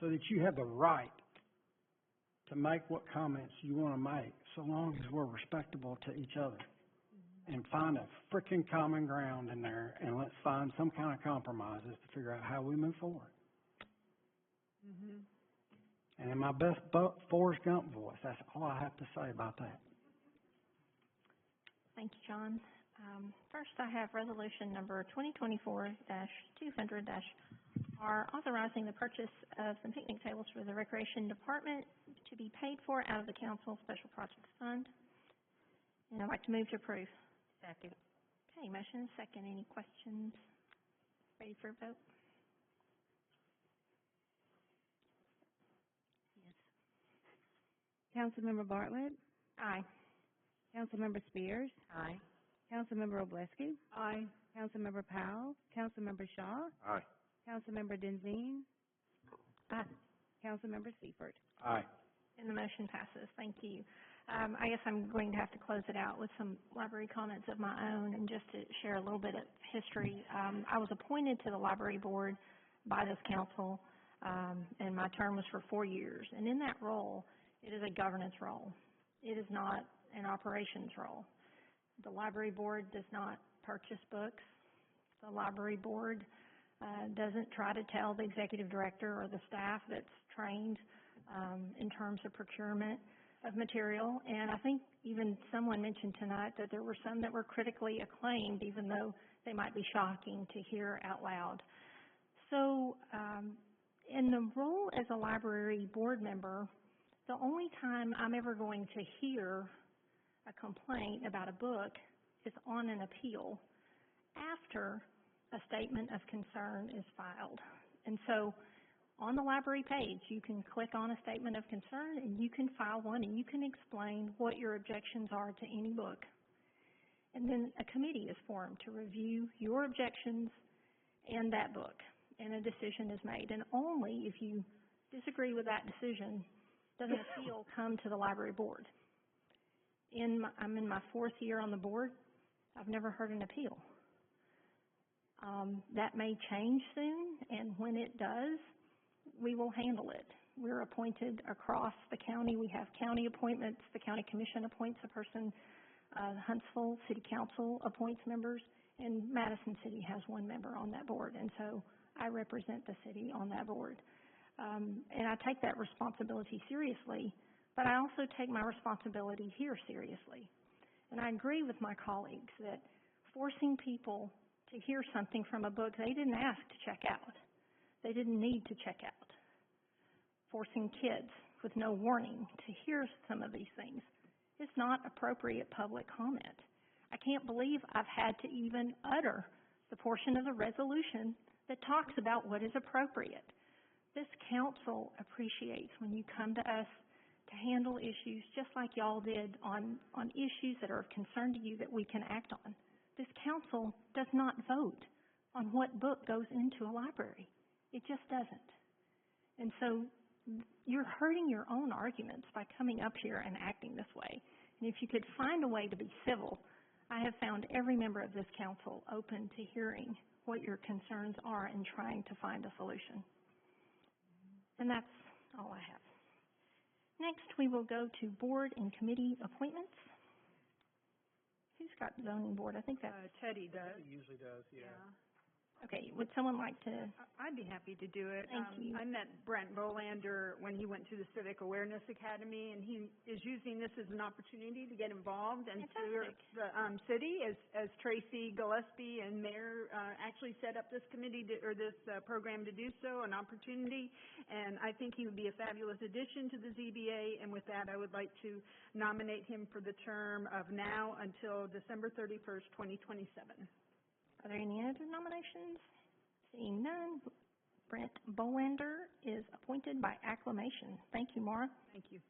so that you have the right to make what comments you want to make, so long as we're respectable to each other. And find a freaking common ground in there, and let's find some kind of compromises to figure out how we move forward. And in my best Forrest Gump voice, that's all I have to say about that. Thank you, John. First, I have resolution number 2024-200-R, authorizing the purchase of some picnic tables for the Recreation Department to be paid for out of the Council Special Projects Fund. And I'd like to move to approve. Second. Okay, motion and second. Any questions? Ready for a vote? Councilmember Bartlett? Aye. Councilmember Spears? Aye. Councilmember Obleski? Aye. Councilmember Powell? Councilmember Shaw? Aye. Councilmember Denzine? Aye. Councilmember Seifert? Aye. And the motion passes. Thank you. I guess I'm going to have to close it out with some library comments of my own, and just to share a little bit of history. I was appointed to the library board by this council, and my term was for 4 years. And in that role, it is a governance role. It is not an operations role. The library board does not purchase books. The library board doesn't try to tell the executive director or the staff that's trained in terms of procurement of material. And I think even someone mentioned tonight that there were some that were critically acclaimed, even though they might be shocking to hear out loud. So in the role as a library board member, the only time I'm ever going to hear a complaint about a book is on an appeal after a statement of concern is filed. And so on the library page, you can click on a statement of concern and you can file one and you can explain what your objections are to any book. And then a committee is formed to review your objections and that book, and a decision is made. And only if you disagree with that decision does an appeal come to the library board. I'm in my 4th year on the board. I've never heard an appeal. That may change soon, and when it does, we will handle it. We're appointed across the county. We have county appointments. The county commission appoints a person. Huntsville City Council appoints members, and Madison City has 1 member on that board. And so I represent the city on that board. And I take that responsibility seriously, but I also take my responsibility here seriously. And I agree with my colleagues that forcing people to hear something from a book they didn't ask to check out, they didn't need to check out, forcing kids with no warning to hear some of these things is not appropriate public comment. I can't believe I've had to even utter the portion of the resolution that talks about what is appropriate. This council appreciates when you come to us to handle issues just like y'all did on issues that are of concern to you that we can act on. This council does not vote on what book goes into a library. It just doesn't. And so you're hurting your own arguments by coming up here and acting this way. And if you could find a way to be civil, I have found every member of this council open to hearing what your concerns are and trying to find a solution. And that's all I have. Next, we will go to board and committee appointments. Who's got zoning board? I think that's Teddy does. It usually does, yeah. Okay, would someone like to? I'd be happy to do it. Thank you. I met Brent Bolander when he went to the Civic Awareness Academy, and he is using this as an opportunity to get involved and serve the city as Tracy Gillespie and Mayor actually set up this committee or this program to do so, an opportunity. And I think he would be a fabulous addition to the ZBA. And with that, I would like to nominate him for the term of now until December 31st, 2027. Are there any other nominations? Seeing none, Brent Bolander is appointed by acclamation. Thank you, Maura. Thank you.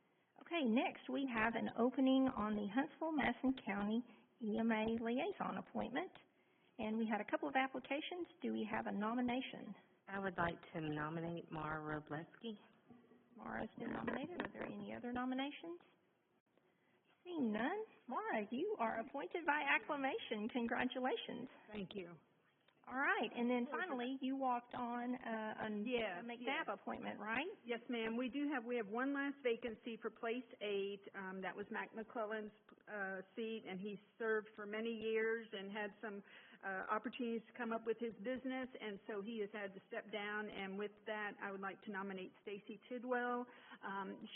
Okay, next we have an opening on the Huntsville-Madison County EMA liaison appointment. And we had a couple of applications. Do we have a nomination? I would like to nominate Mara Robleski. Mara's been nominated. Are there any other nominations? Seeing none, Mara, you are appointed by acclamation. Congratulations. Thank you. All right, and then finally, you walked on a McNabb appointment, right? Yes, ma'am. We have one last vacancy for Place 8. That was Mac McClellan's seat, and he served for many years and had some opportunities to come up with his business, and so he has had to step down. And with that, I would like to nominate Stacy Tidwell.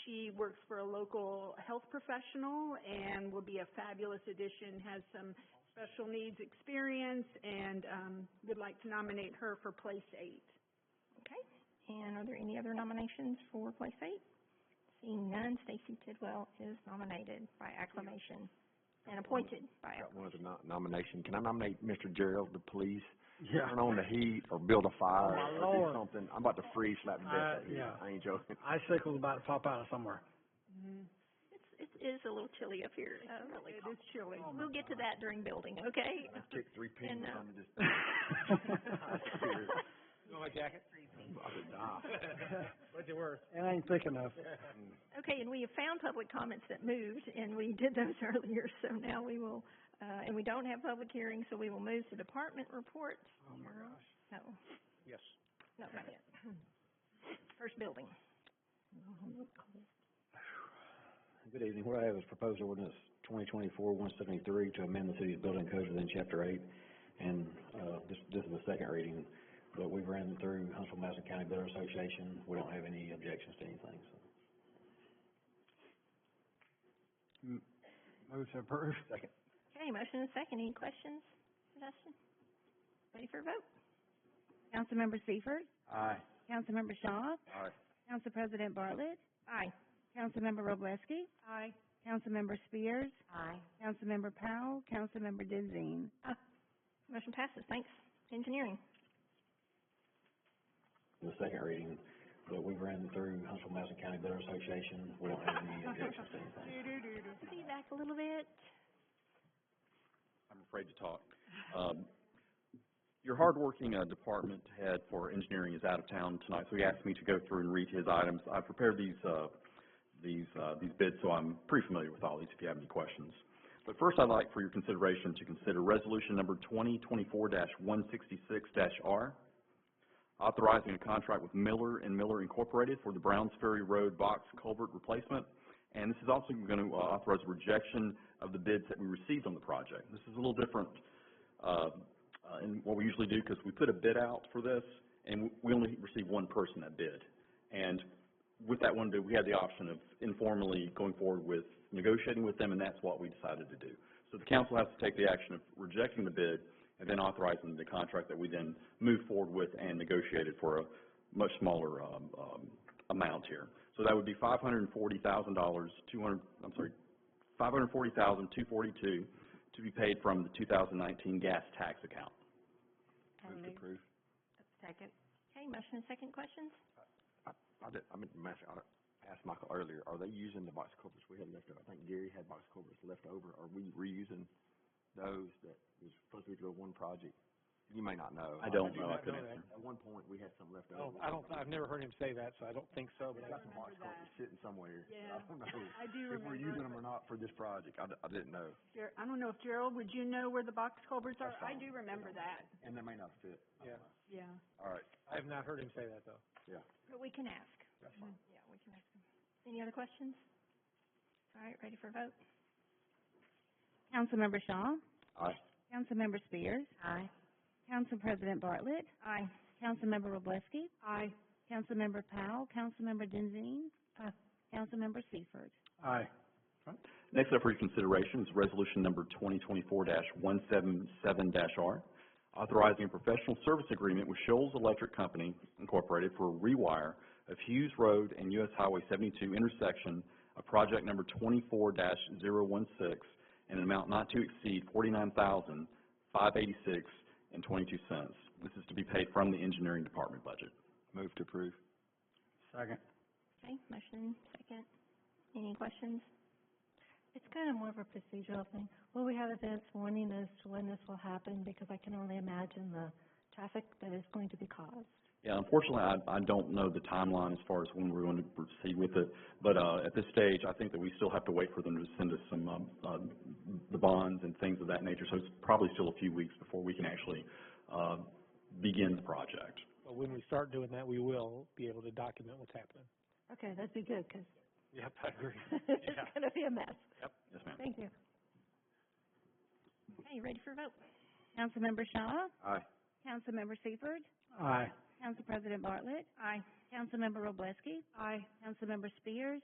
She works for a local health professional and will be a fabulous addition, has some special needs experience, and would like to nominate her for Place 8. Okay. And are there any other nominations for Place 8? Seeing none, Stacy Tidwell is nominated by acclamation and appointed by acclamation. One other nomination. Can I nominate Mr. Gerald to please turn on the heat or build a fire or do something? I'm about to freeze slap to death. I ain't joking. Icicle's about to pop out of somewhere. It is a little chilly up here. It is chilly. We'll get to that during building, okay? I kicked 3 pins under this. You want my jacket? I could die. What's it worth? It ain't thick enough. Okay, and we have found public comments that moved, and we did those earlier, so now we will, and we don't have public hearings, so we will move to department reports. Oh, my gosh. No. Yes. No, not yet. First building. Good evening. What I have is proposed ordinance 2024-173 to amend the city's building code within Chapter 8. And this is the second reading, but we've ran through Huntsville-Madison County Builder Association. We don't have any objections to anything. So. Move to approve. Second. Okay, motion and second. Any questions, Dustin? Ready for a vote? Councilmember Seifert? Aye. Councilmember Shaw? Aye. Council President Bartlett? Aye. Councilmember Robleski? Aye. Councilmember Spears? Aye. Councilmember Powell? Councilmember Denzine? Motion passes. Thanks. Engineering. The second reading, but we've ran through Huntsville-Madison County Builder Association. We don't have any objections to anything. Feedback a little bit. I'm afraid to talk. Your hardworking department head for engineering is out of town tonight, so he asked me to go through and read his items. I prepared these bids, so I'm pretty familiar with all these if you have any questions. But first, I'd like for your consideration to consider resolution number 2024-166-R, authorizing a contract with Miller & Miller Incorporated for the Brownsferry Road box culvert replacement. And this is also going to authorize a rejection of the bids that we received on the project. This is a little different in what we usually do, because we put a bid out for this, and we only received one person that bid. And with that one bid, we had the option of informally going forward with negotiating with them, and that's what we decided to do. So the council has to take the action of rejecting the bid and then authorizing the contract that we then moved forward with and negotiated for a much smaller amount here. So that would be $540,242 to be paid from the 2019 gas tax account. Move to approve. Second. Okay, motion and second. Questions? I asked Michael earlier, are they using the box culverts we had left over? I think Gary had box culverts left over. Are we reusing those that was supposed to be for one project? You may not know. I don't know. I couldn't answer. At one point, we had some left over. I've never heard him say that, so I don't think so. But I got some box culverts sitting somewhere. Yeah. I don't know I do if we're using them remember. or not for this project. I didn't know. I don't know if Gerald, would you know where the box culverts are? I do remember that. And they may not fit. Yeah. Yeah. All right. I have not heard him say that, though. Yeah. But we can ask. That's fine. Yeah, we can ask him. Any other questions? All right, ready for a vote? Councilmember Shaw? Aye. Councilmember Spears? Aye. Council President Bartlett. Aye. Councilmember Robleski. Aye. Councilmember Powell. Councilmember Denzine. Aye. Councilmember Seifert. Aye. Next up for your consideration is resolution number 2024-177-R, authorizing a professional service agreement with Shoals Electric Company, Incorporated, for a rewire of Hughes Road and US Highway 72 intersection of project number 24-016 in an amount not to exceed $49,586.22. This is to be paid from the engineering department budget. Move to approve. Second. Okay, motion second. Any questions? It's kind of more of a procedural thing. Will we have events warning as to when this will happen? Because I can only imagine the traffic that is going to be caused. Yeah, unfortunately, I don't know the timeline as far as when we're going to proceed with it. But at this stage, I think that we still have to wait for them to send us some the bonds and things of that nature. So it's probably still a few weeks before we can actually begin the project. But when we start doing that, we will be able to document what's happening. Okay, that'd be good, because Yep, I agree. it's going to be a mess. Yep. Yes, ma'am. Thank you. Okay, ready for a vote? Councilmember Shaw. Aye. Councilmember Seifert. Aye. Council President Bartlett. Aye. Councilmember Robleski. Aye. Councilmember Spears.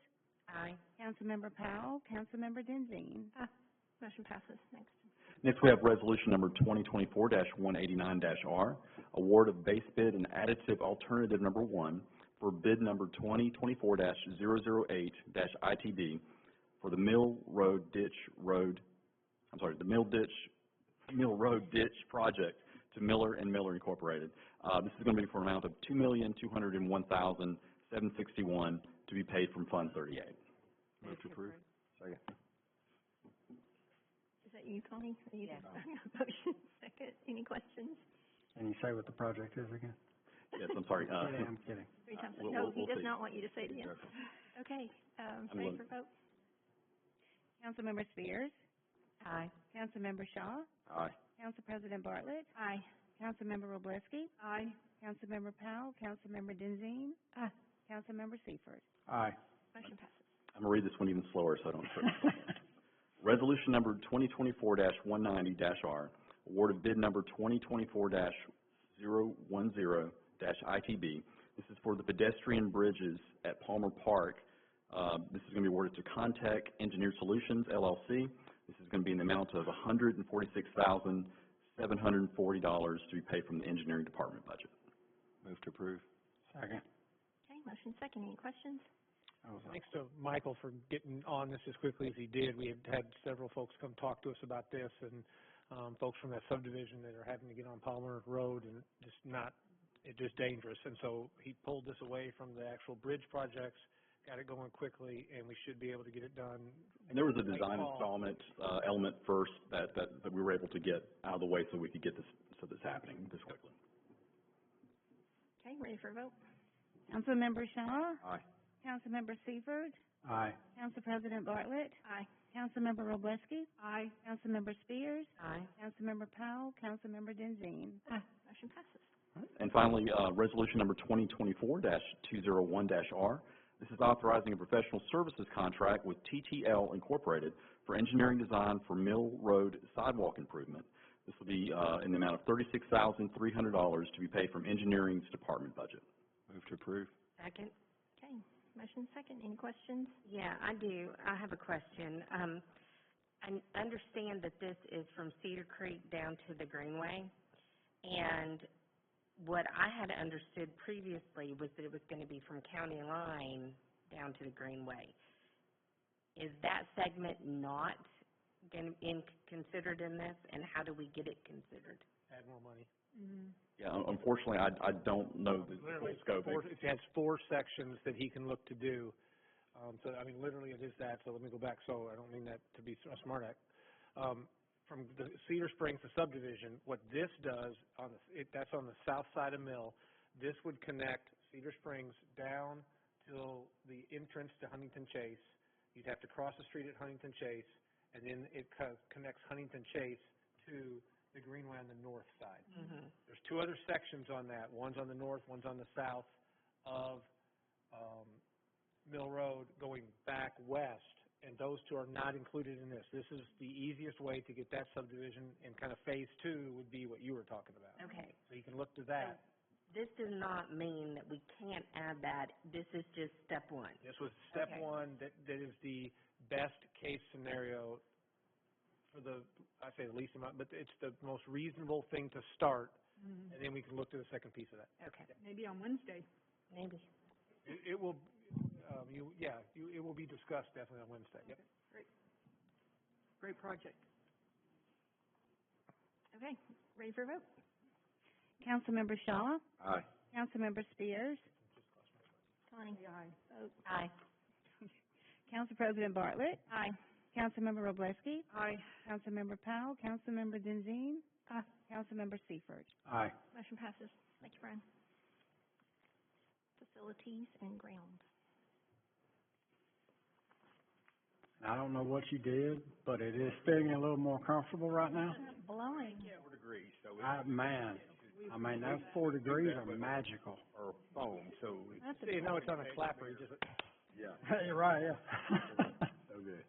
Aye. Councilmember Powell. Councilmember Denzine. Motion passes. Next. Next, we have resolution number 2024-189-R, award of base bid and additive alternative number 1 for bid number 2024-008-ITB for the Mill Road Ditch project to Miller and Miller Incorporated. This is going to be for an amount of $2,201,761 to be paid from Fund 38. Move to approve. Second. Is that you, Connie? Yes. Motion second. Any questions? Can you say what the project is again? Yes, I'm sorry. I'm kidding. 3 times. We'll He does see. not want you to say it again. Okay, ready for vote? Councilmember Spears. Aye. Councilmember Shaw. Aye. Council President Bartlett. Aye. Councilmember Robleski. Aye. Councilmember Powell. Councilmember Denzine. Aye. Councilmember Seifert. Aye. Motion passes. I'm going to read this one even slower so I don't forget. Resolution number 2024-190-R, award of bid number 2024-010-ITB. This is for the pedestrian bridges at Palmer Park. This is going to be awarded to Contech Engineered Solutions, LLC. This is going to be in the amount of $146,740 to be paid from the engineering department budget. Move to approve. Second. Okay, motion second. Any questions? Thanks to Michael for getting on this as quickly as he did. We had several folks come talk to us about this, and folks from that subdivision that are having to get on Palmer Road, and it's just dangerous. And so he pulled this away from the actual bridge projects, got it going quickly, and we should be able to get it done. And there was a design installment element first that we were able to get out of the way so we could get this happening this quickly. Okay, ready for a vote? Councilmember Shaw. Aye. Councilmember Seifert. Aye. Council President Bartlett. Aye. Councilmember Robleski. Aye. Councilmember Spears. Aye. Councilmember Powell. Councilmember Denzine. Motion passes. And finally, resolution number 2024-201-R. This is authorizing a professional services contract with TTL Incorporated for engineering design for Mill Road sidewalk improvement. This will be in the amount of $36,300 to be paid from engineering's department budget. Move to approve. Second. Okay, motion second. Any questions? Yeah, I do. I have a question. I understand that this is from Cedar Creek down to the Greenway, and what I had understood previously was that it was going to be from County Line down to the Greenway. Is that segment not considered in this, and how do we get it considered? Add more money. Yeah, unfortunately, I don't know the full scope. It has 4 sections that he can look to do. So, I mean, literally it is that. So let me go back. So I don't mean that to be a smart act. From the Cedar Springs to subdivision, what this does, that's on the south side of Mill. This would connect Cedar Springs down till the entrance to Huntington Chase. You'd have to cross the street at Huntington Chase, and then it connects Huntington Chase to the Greenway on the north side. Mm-hmm. There's 2 other sections on that. One's on the north, one's on the south of Mill Road, going back west and those two are not included in this. This is the easiest way to get that subdivision, and kind of phase two would be what you were talking about. Okay. So you can look to that. This does not mean that we can't add that. This is just step one. This was step Okay. one, that is the best case scenario for the, I say the least amount, but it's the most reasonable thing to start, and then we can look to the second piece of that. Okay. Maybe on Wednesday. Maybe. It will, it will be discussed definitely on Wednesday. Yep. Great. Great project. Okay, ready for a vote? Councilmember Shaw, Aye. Councilmember Spears, Connie? Aye. Vote. Aye. Council President Bartlett, Aye. Councilmember Robleski, Aye. Councilmember Powell, Councilmember Denzine, Aye. Councilmember Seifert. Aye. Motion passes. Thank you, Brian. Facilities and grounds. I don't know what you did, but it is feeling a little more comfortable right now. Blowing. 4 degrees, so Man, I mean, those 4 degrees are magical. or foam, so That's a You know it's on a clapper, you just, yeah, You're right, yeah. so good.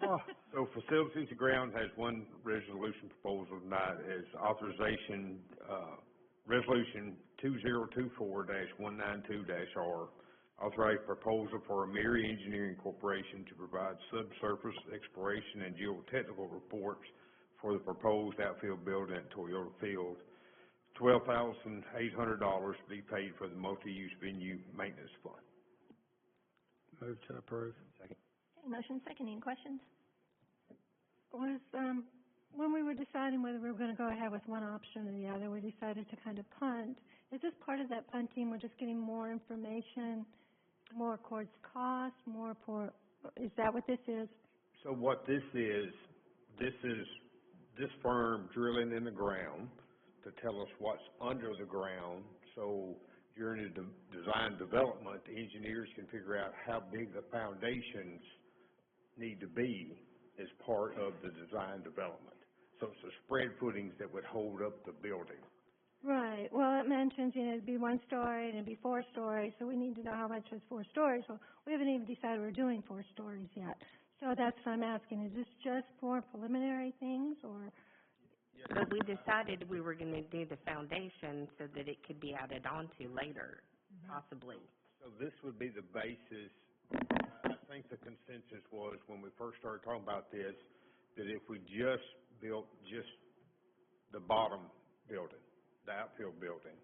Oh, So Facilities and Grounds has one resolution proposal tonight, is authorization, Resolution 2024-192-R, authorize proposal for Amiri Engineering Corporation to provide subsurface exploration and geotechnical reports for the proposed outfield building at Toyota Field. $12,800 to be paid for the multi-use venue maintenance fund. move to approve. Okay, motion second. Any questions? Was, when we were deciding whether we were going to go ahead with one option or the other, we decided to kind of punt. Is this part of that punting? We're just getting more information, more towards cost, more for, is that what this is? So what this is this firm drilling in the ground to tell us what's under the ground. So during the design development, the engineers can figure out how big the foundations need to be as part of the design development. So it's the spread footings that would hold up the building. Right. Well, it mentions, it'd be 1 story and it'd be 4 stories, so we need to know how much is 4 stories. Well, we haven't even decided we're doing 4 stories yet. So that's what I'm asking. Is this just for preliminary things, or? But we decided we were going to do the foundation so that it could be added onto later, possibly. So this would be the basis. I think the consensus was when we first started talking about this, that if we just built just the bottom building, the outfield building,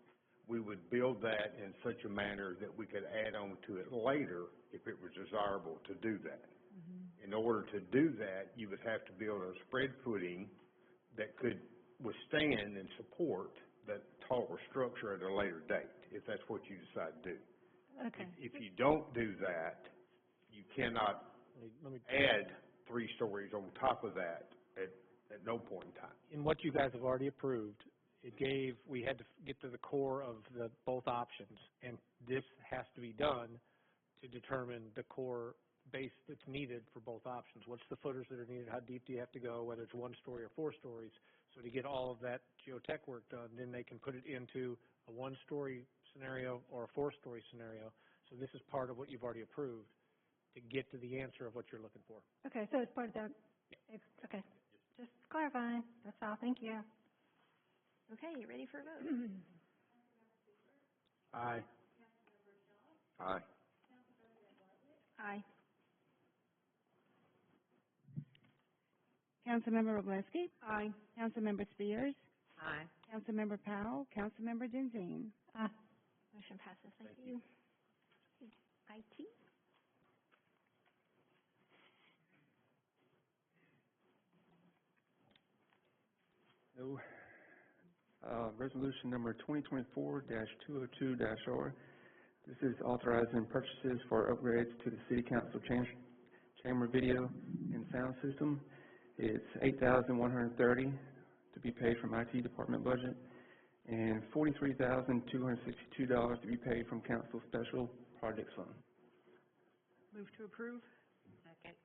we would build that in such a manner that we could add on to it later if it was desirable to do that. In order to do that, you would have to build a spread footing that could withstand and support that taller structure at a later date, if that's what you decide to do. Okay. If you don't do that, you cannot add 3 stories on top of that at no point in time. in what you guys have already approved, we had to get to the core of both options, and this has to be done to determine the core base that's needed for both options. What's the footers that are needed? How deep do you have to go, whether it's 1 story or 4 stories? So to get all of that geotech work done, then they can put it into a 1-story scenario or a 4-story scenario. So this is part of what you've already approved to get to the answer of what you're looking for. Okay, so it's part of that. Okay, just clarifying. That's all. Thank you. Okay, you ready for a vote? Aye. Aye. Aye. Councilmember Robleski, Aye. Councilmember Spears, Aye. Councilmember Powell, Councilmember Denzine. Aye. Motion passes. Thank you. IT? No. Resolution number 2024-202-R. This is authorizing purchases for upgrades to the City Council chamber video and sound system. It's $8,130 to be paid from IT department budget, and $43,262 to be paid from council special projects fund. Move to approve. Second.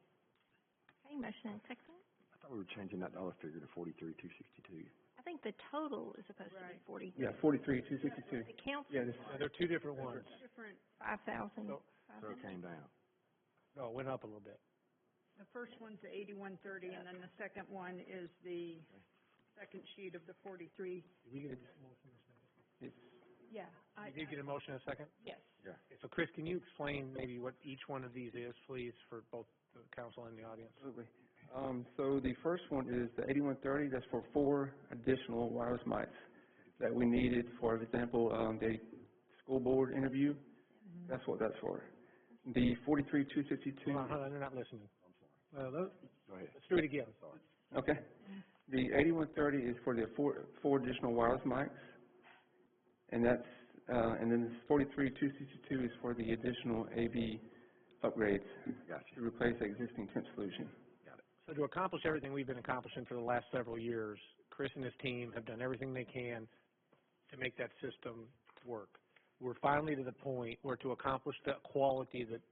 Okay, motion and second. I thought we were changing that dollar figure to $43,262. I think the total is supposed to be 40. Yeah, $43,262. The council. Yeah, this, They're two different ones. Different. 5,000. So it came down. No, it went up a little bit. The first one's the 8130, and then the second one is the second sheet of the 43. Did we get a motion in a second? Yeah. You did get a motion in a second? Yes. Yeah. So Chris, can you explain maybe what each one of these is, please, for both the council and the audience? Absolutely. So the first one is the 8130. That's for 4 additional wireless mics that we needed, for example, the school board interview. That's what that's for. The 43262. Hold on, they're not listening. Well, Go ahead. let's do it again. Okay. The 8130 is for the four additional wireless mics, and that's and then the 43262 is for the additional AV upgrades to replace the existing temp solution. So to accomplish everything we've been accomplishing for the last several years, Chris and his team have done everything they can to make that system work. We're finally to the point where, to accomplish the quality that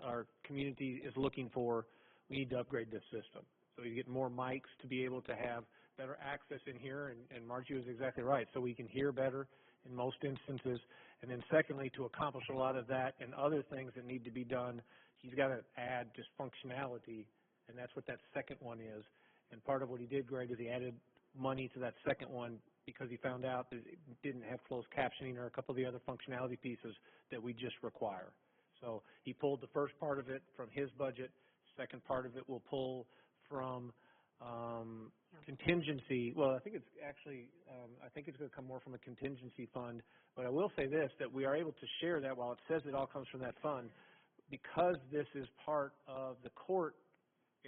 our community is looking for, we need to upgrade this system. So we get more mics to be able to have better access in here, and Margie was exactly right, so we can hear better in most instances. And then secondly, to accomplish a lot of that and other things that need to be done, he's got to add just functionality, and that's what that second one is. And part of what he did, Greg, is he added money to that second one because he found out that it didn't have closed captioning or a couple of the other functionality pieces that we just require. So he pulled the first part of it from his budget. Second part of it will pull from contingency. Well, I think it's actually, I think it's going to come more from a contingency fund. But I will say this, that we are able to share that. While it says it all comes from that fund, because this is part of the court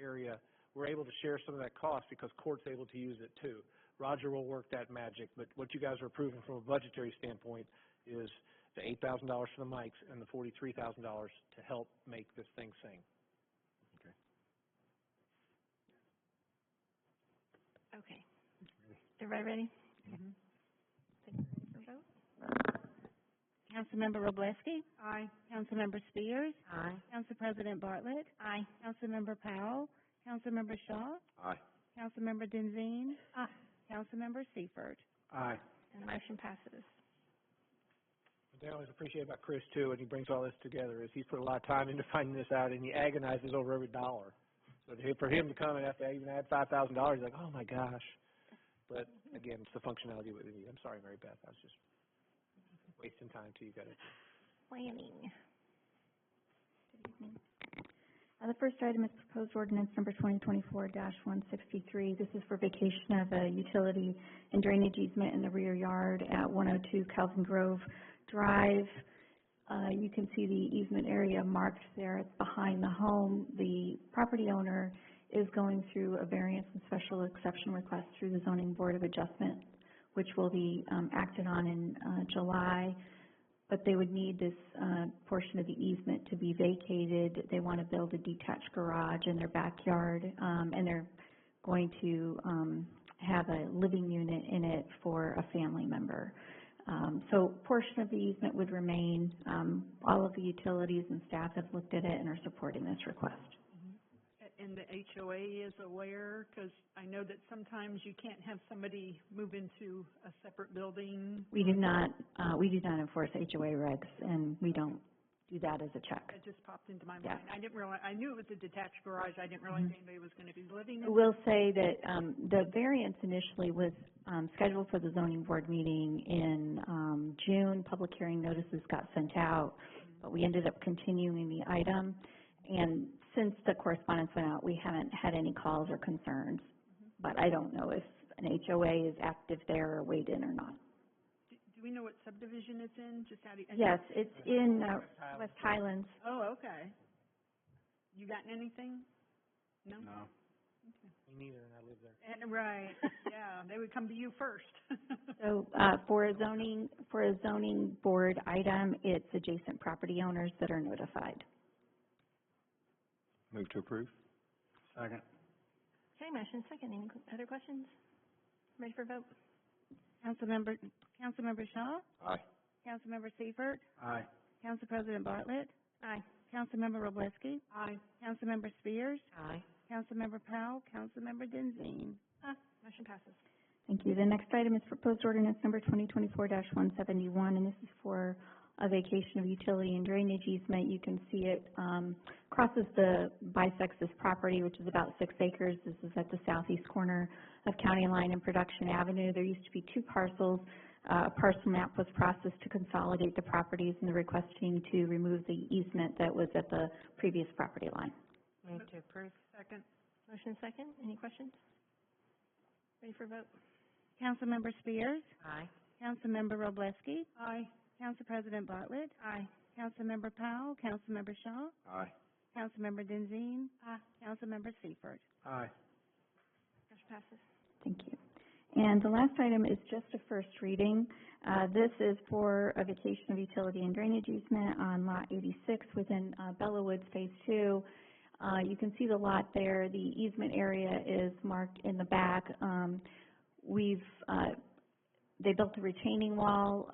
area, we're able to share some of that cost because court's able to use it too. Roger will work that magic, but what you guys are approving from a budgetary standpoint is the $8,000 for the mics and the $43,000 to help make this thing sing. Okay. Everybody ready? Mm-hmm. For vote? Councilmember Robleski? Aye. Councilmember Spears? Aye. Council President Bartlett? Aye. Councilmember Powell? Councilmember Shaw? Aye. Councilmember Denzine? Aye. Councilmember Seifert? Aye. And the motion passes. What I always appreciate about Chris too, and he brings all this together, is he's put a lot of time into finding this out, and he agonizes over every dollar. So for him to come and have to even add $5,000, he's like, oh my gosh. But again, it's the functionality we need. I'm sorry, Mary Beth, I was just wasting time till you got it. Planning. Good evening. The first item is proposed ordinance number 2024-163. This is for vacation of a utility and drainage easement in the rear yard at 102 Calvin Grove Drive. You can see the easement area marked there. It's behind the home. The property owner is going through a variance and special exception request through the Zoning Board of Adjustment, which will be acted on in July. But they would need this portion of the easement to be vacated. They want to build a detached garage in their backyard, and they're going to have a living unit in it for a family member. So a portion of the easement would remain. All of the utilities and staff have looked at it and are supporting this request. And the HOA is aware, because I know that sometimes you can't have somebody move into a separate building. We do not enforce HOA regs, and we don't do that as a check. That just popped into my Yeah. mind. I didn't realize, I knew it was a detached garage. I didn't realize anybody was going to be living in I it. will say that the variance initially was scheduled for the zoning board meeting in June. Public hearing notices got sent out, but we ended up continuing the item. And since the correspondence went out, we haven't had any calls or concerns. But I don't know if an HOA is active there or weighed in or not. Do we know what subdivision it's in? Just out of, Yes, it's in West Highlands. Oh, okay. You gotten anything? No? No. Okay. Me neither, and I live there. And, right, yeah, they would come to you first. So for a zoning board item, it's adjacent property owners that are notified. Move to approve. Second. Okay, motion second. Any other questions? Ready for vote? Councilmember Shaw? Aye. Councilmember Seifert? Aye. Council President Bartlett? Aye. Councilmember Robleski? Aye. Councilmember Spears? Aye. Councilmember Powell? Councilmember Denzine? Motion passes. Thank you. The next item is proposed ordinance number 2024-171, and this is for a vacation of utility and drainage easement. You can see it crosses bisects this property, which is about 6 acres. This is at the southeast corner of County Line and Production Avenue. There used to be 2 parcels. A parcel map was processed to consolidate the properties, and they're requesting to remove the easement that was at the previous property line. Move to approve. Second. Motion second. Any questions? Ready for a vote? Councilmember Spears? Aye. Councilmember Robleski? Aye. Council President Bartlett? Aye. Councilmember Powell? Councilmember Shaw? Aye. Councilmember Denzine? Aye. Councilmember Seifert? Aye. Motion passes. Thank you. And the last item is just a first reading. This is for a vacation of utility and drainage easement on Lot 86 within Bella Woods Phase 2. You can see the lot there. The easement area is marked in the back. They built a retaining wall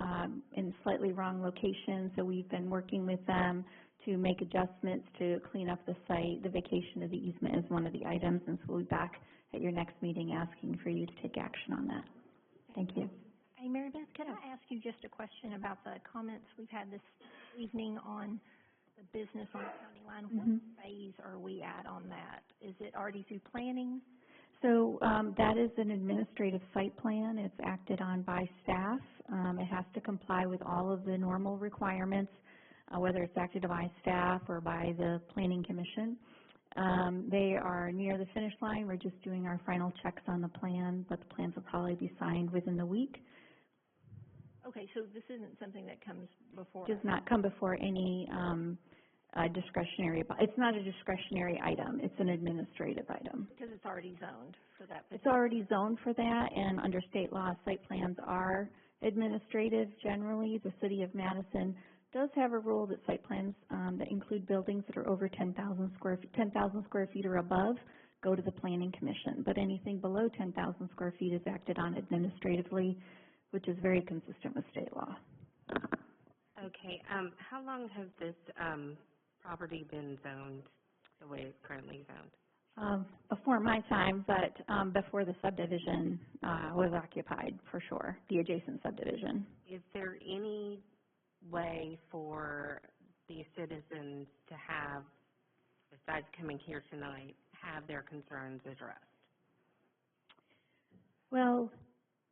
in a slightly wrong location, so we've been working with them to make adjustments to clean up the site. The vacation of the easement is one of the items, and so we'll be back at your next meeting asking for you to take action on that. Thank you. Hey, Mary Beth, could I ask you just a question about the comments we've had this evening on the business on the county line? What phase are we at on that? Is it already through planning? So that is an administrative site plan. It's acted on by staff. It has to comply with all of the normal requirements, whether it's acted by staff or by the Planning Commission. They are near the finish line. We're just doing our final checks on the plan, but the plans will probably be signed within the week. Okay, so this isn't something that comes before? Does not come before any discretionary, it's not a discretionary item, it's an administrative item. Because it's already zoned for that. It's already zoned for that, and under state law, site plans are administrative generally. The city of Madison does have a rule that site plans that include buildings that are over 10,000 square feet or above go to the Planning Commission, but anything below 10,000 square feet is acted on administratively, which is very consistent with state law. Okay, how long has this property been zoned the way it's currently zoned? Before my time, but before the subdivision was occupied, for sure, the adjacent subdivision. Is there any way for the citizens to have, besides coming here tonight, have their concerns addressed? Well,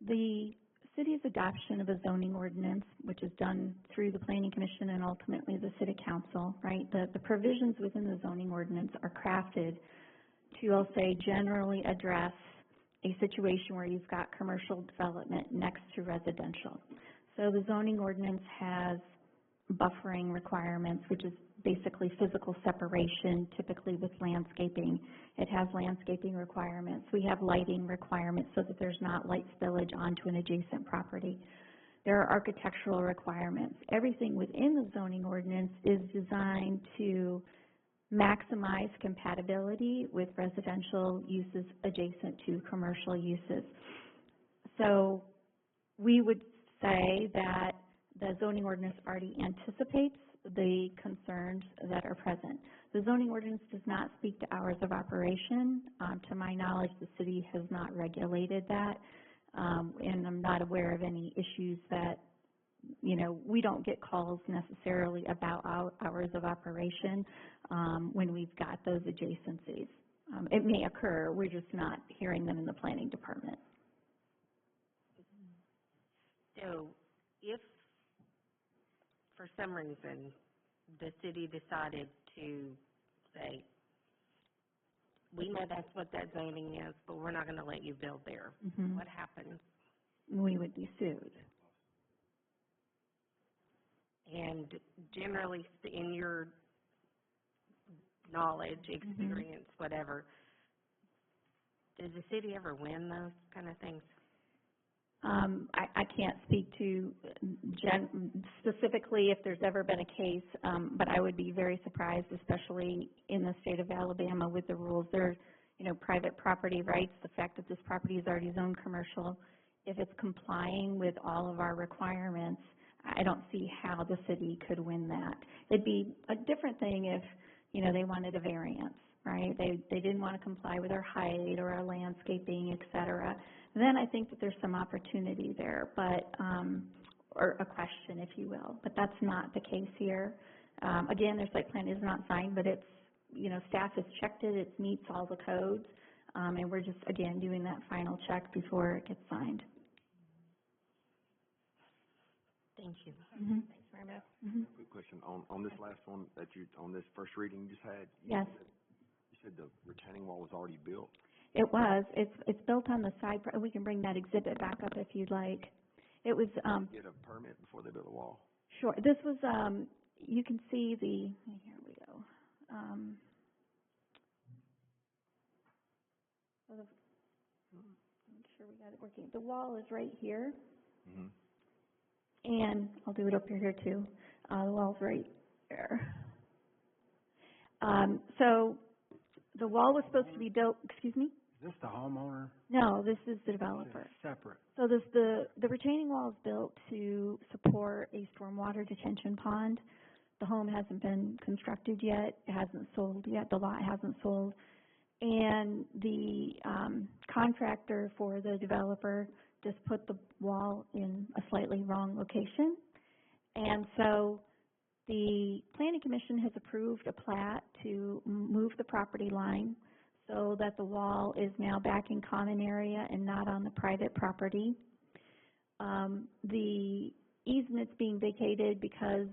the city's adoption of a zoning ordinance, which is done through the Planning Commission and ultimately the City Council, right? The provisions within the zoning ordinance are crafted to, I'll say, generally address a situation where you've got commercial development next to residential. So the zoning ordinance has buffering requirements, which is basically physical separation, typically with landscaping. It has landscaping requirements. We have lighting requirements so that there's not light spillage onto an adjacent property. There are architectural requirements. Everything within the zoning ordinance is designed to maximize compatibility with residential uses adjacent to commercial uses. So we would say that the zoning ordinance already anticipates the concerns that are present. The zoning ordinance does not speak to hours of operation. To my knowledge, the city has not regulated that, and I'm not aware of any issues that, you know, we don't get calls necessarily about hours of operation when we've got those adjacencies. It may occur, we're just not hearing them in the planning department. So if for some reason the city decided to say, we know that's what that zoning is, but we're not going to let you build there, what happens? We would be sued. And generally, in your knowledge, experience, whatever, does the city ever win those kind of things? I can't speak to specifically if there's ever been a case, but I would be very surprised, especially in the state of Alabama with the rules. There's, you know, private property rights, the fact that this property is already zoned commercial. If it's complying with all of our requirements, I don't see how the city could win that. It'd be a different thing if, you know, they wanted a variance, right? They didn't want to comply with our height or our landscaping, et cetera. Then I think that there's some opportunity there. But or a question, if you will, but that's not the case here. Again, their site plan is not signed, but it's, staff has checked it, it meets all the codes, and we're just, again, doing that final check before it gets signed. Thank you. Mm-hmm. Thanks very much. Mm-hmm. Quick question, on this last one on this first reading you just had? Yes. You said the retaining wall was already built? It was. It's built on the side. We can bring that exhibit back up if you'd like. It was. Get a permit before they built the wall? Sure. This was. You can see the. Here we go. Make sure we got it working. The wall is right here, and I'll do it up here too. The wall's right there. So the wall was supposed to be built. Excuse me. Is this the homeowner? No, this is the developer. Separate. So the retaining wall is built to support a stormwater detention pond. The home hasn't been constructed yet. It hasn't sold yet. The lot hasn't sold. And the contractor for the developer just put the wall in a slightly wrong location. And so the Planning Commission has approved a plat to move the property line so that the wall is now back in common area and not on the private property. The easement's being vacated because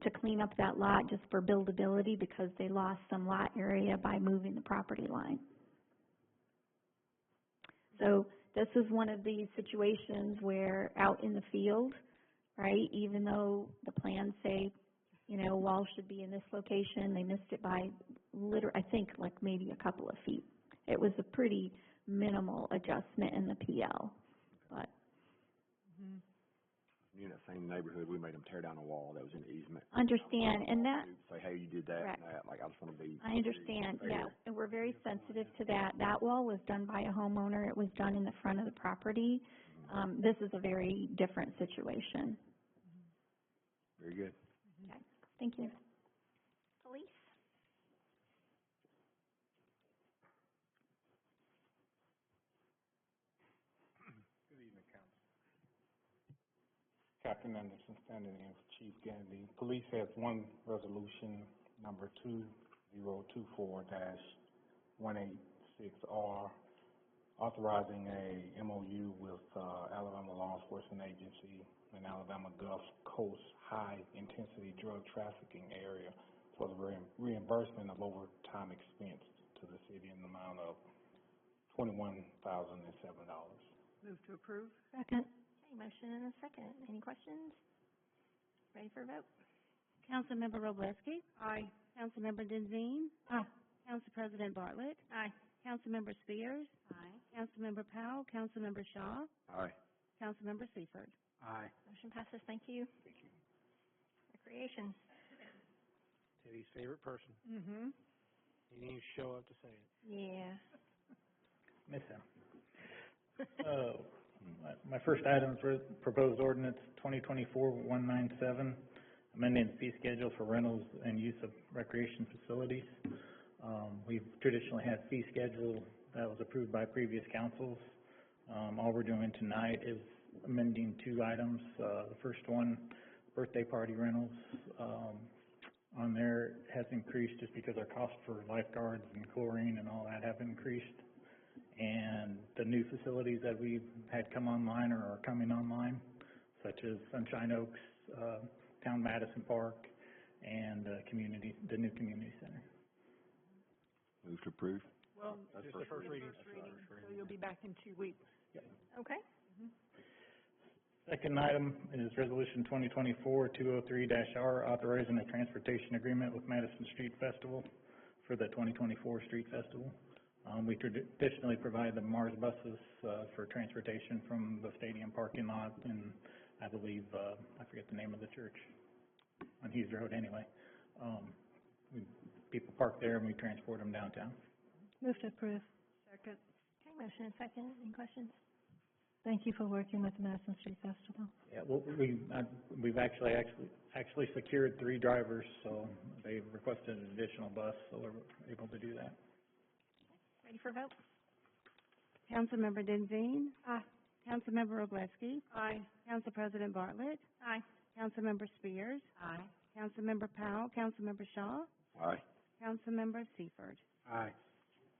to clean up that lot just for buildability because they lost some lot area by moving the property line. So this is one of these situations where out in the field, right, even though the plans say, wall should be in this location, they missed it by I think like maybe a couple of feet. It was a pretty minimal adjustment in the PL, but. In that same neighborhood, we made them tear down a wall that was in the easement. Understand, and that. Say, hey, you did that Correct. and that. Like, I just want to be. I understand, yeah, and we're very sensitive to that. That wall was done by a homeowner. It was done in the front of the property. This is a very different situation. Very good. Okay, thank you. Police? Good evening, Council. Captain Anderson standing in for Chief Gandy. Police has one resolution, number 2024-186R, authorizing a MOU with Alabama Law Enforcement Agency and Alabama Gulf Coast High Intensity Drug Trafficking Area for the reimbursement of overtime expense to the city in the amount of $21,007. Move to approve. Second. Okay, motion and a second. Any questions? Ready for a vote? Councilmember Robleski? Aye. Councilmember Denzine? Aye. Council President Bartlett? Aye. Councilmember Spears? Aye. Councilmember Powell? Councilmember Shaw? Aye. Councilmember Seifert? Aye. Motion passes. Thank you. Thank you. Recreation. Teddy's favorite person. Mm-hmm. He didn't even show up to say it. Yeah. Miss him. My first item is proposed ordinance 2024-197, amending the fee schedule for rentals and use of recreation facilities. We've traditionally had fee schedule that was approved by previous councils. All we're doing tonight is amending two items. The first one, birthday party rentals, on there has increased just because our cost for lifeguards and chlorine and all that have increased. And the new facilities that we've had come online or are coming online, such as Sunshine Oaks, Town Madison Park, and the new community center. Move to approve. Well, That's the first reading. So you'll be back in 2 weeks. Yep. Okay. Second item is Resolution 2024-203-R, authorizing a transportation agreement with Madison Street Festival for the 2024 Street Festival. We traditionally provide the Mars buses for transportation from the stadium parking lot and I believe, I forget the name of the church, on Hughes Road anyway. People park there and we transport them downtown. Move to approve. Second. Okay, motion and second. Any questions? Thank you for working with the Madison Street Festival. Yeah, well, we've actually secured 3 drivers, so they've requested an additional bus, so we're able to do that. Ready for a vote? Councilmember Denzine? Aye. Councilmember Ogleski. Aye. Council President Bartlett. Aye. Councilmember Spears. Aye. Councilmember Powell. Councilmember Shaw. Aye. Councilmember Seifert. Aye.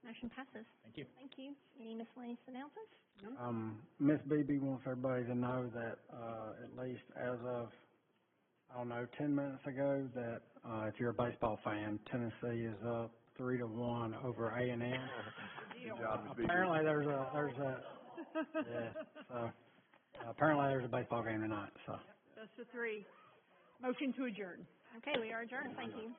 Motion passes. Thank you. Thank you. Any miscellaneous announcements? Miss Beebe wants everybody to know that, at least as of, I don't know, 10 minutes ago, that, if you're a baseball fan, Tennessee is up 3-1 over A&M. Good job, Ms. Beebe. Apparently yeah, so, apparently there's a baseball game tonight, so. That's the three. Motion to adjourn. Okay, we are adjourned. Thank you.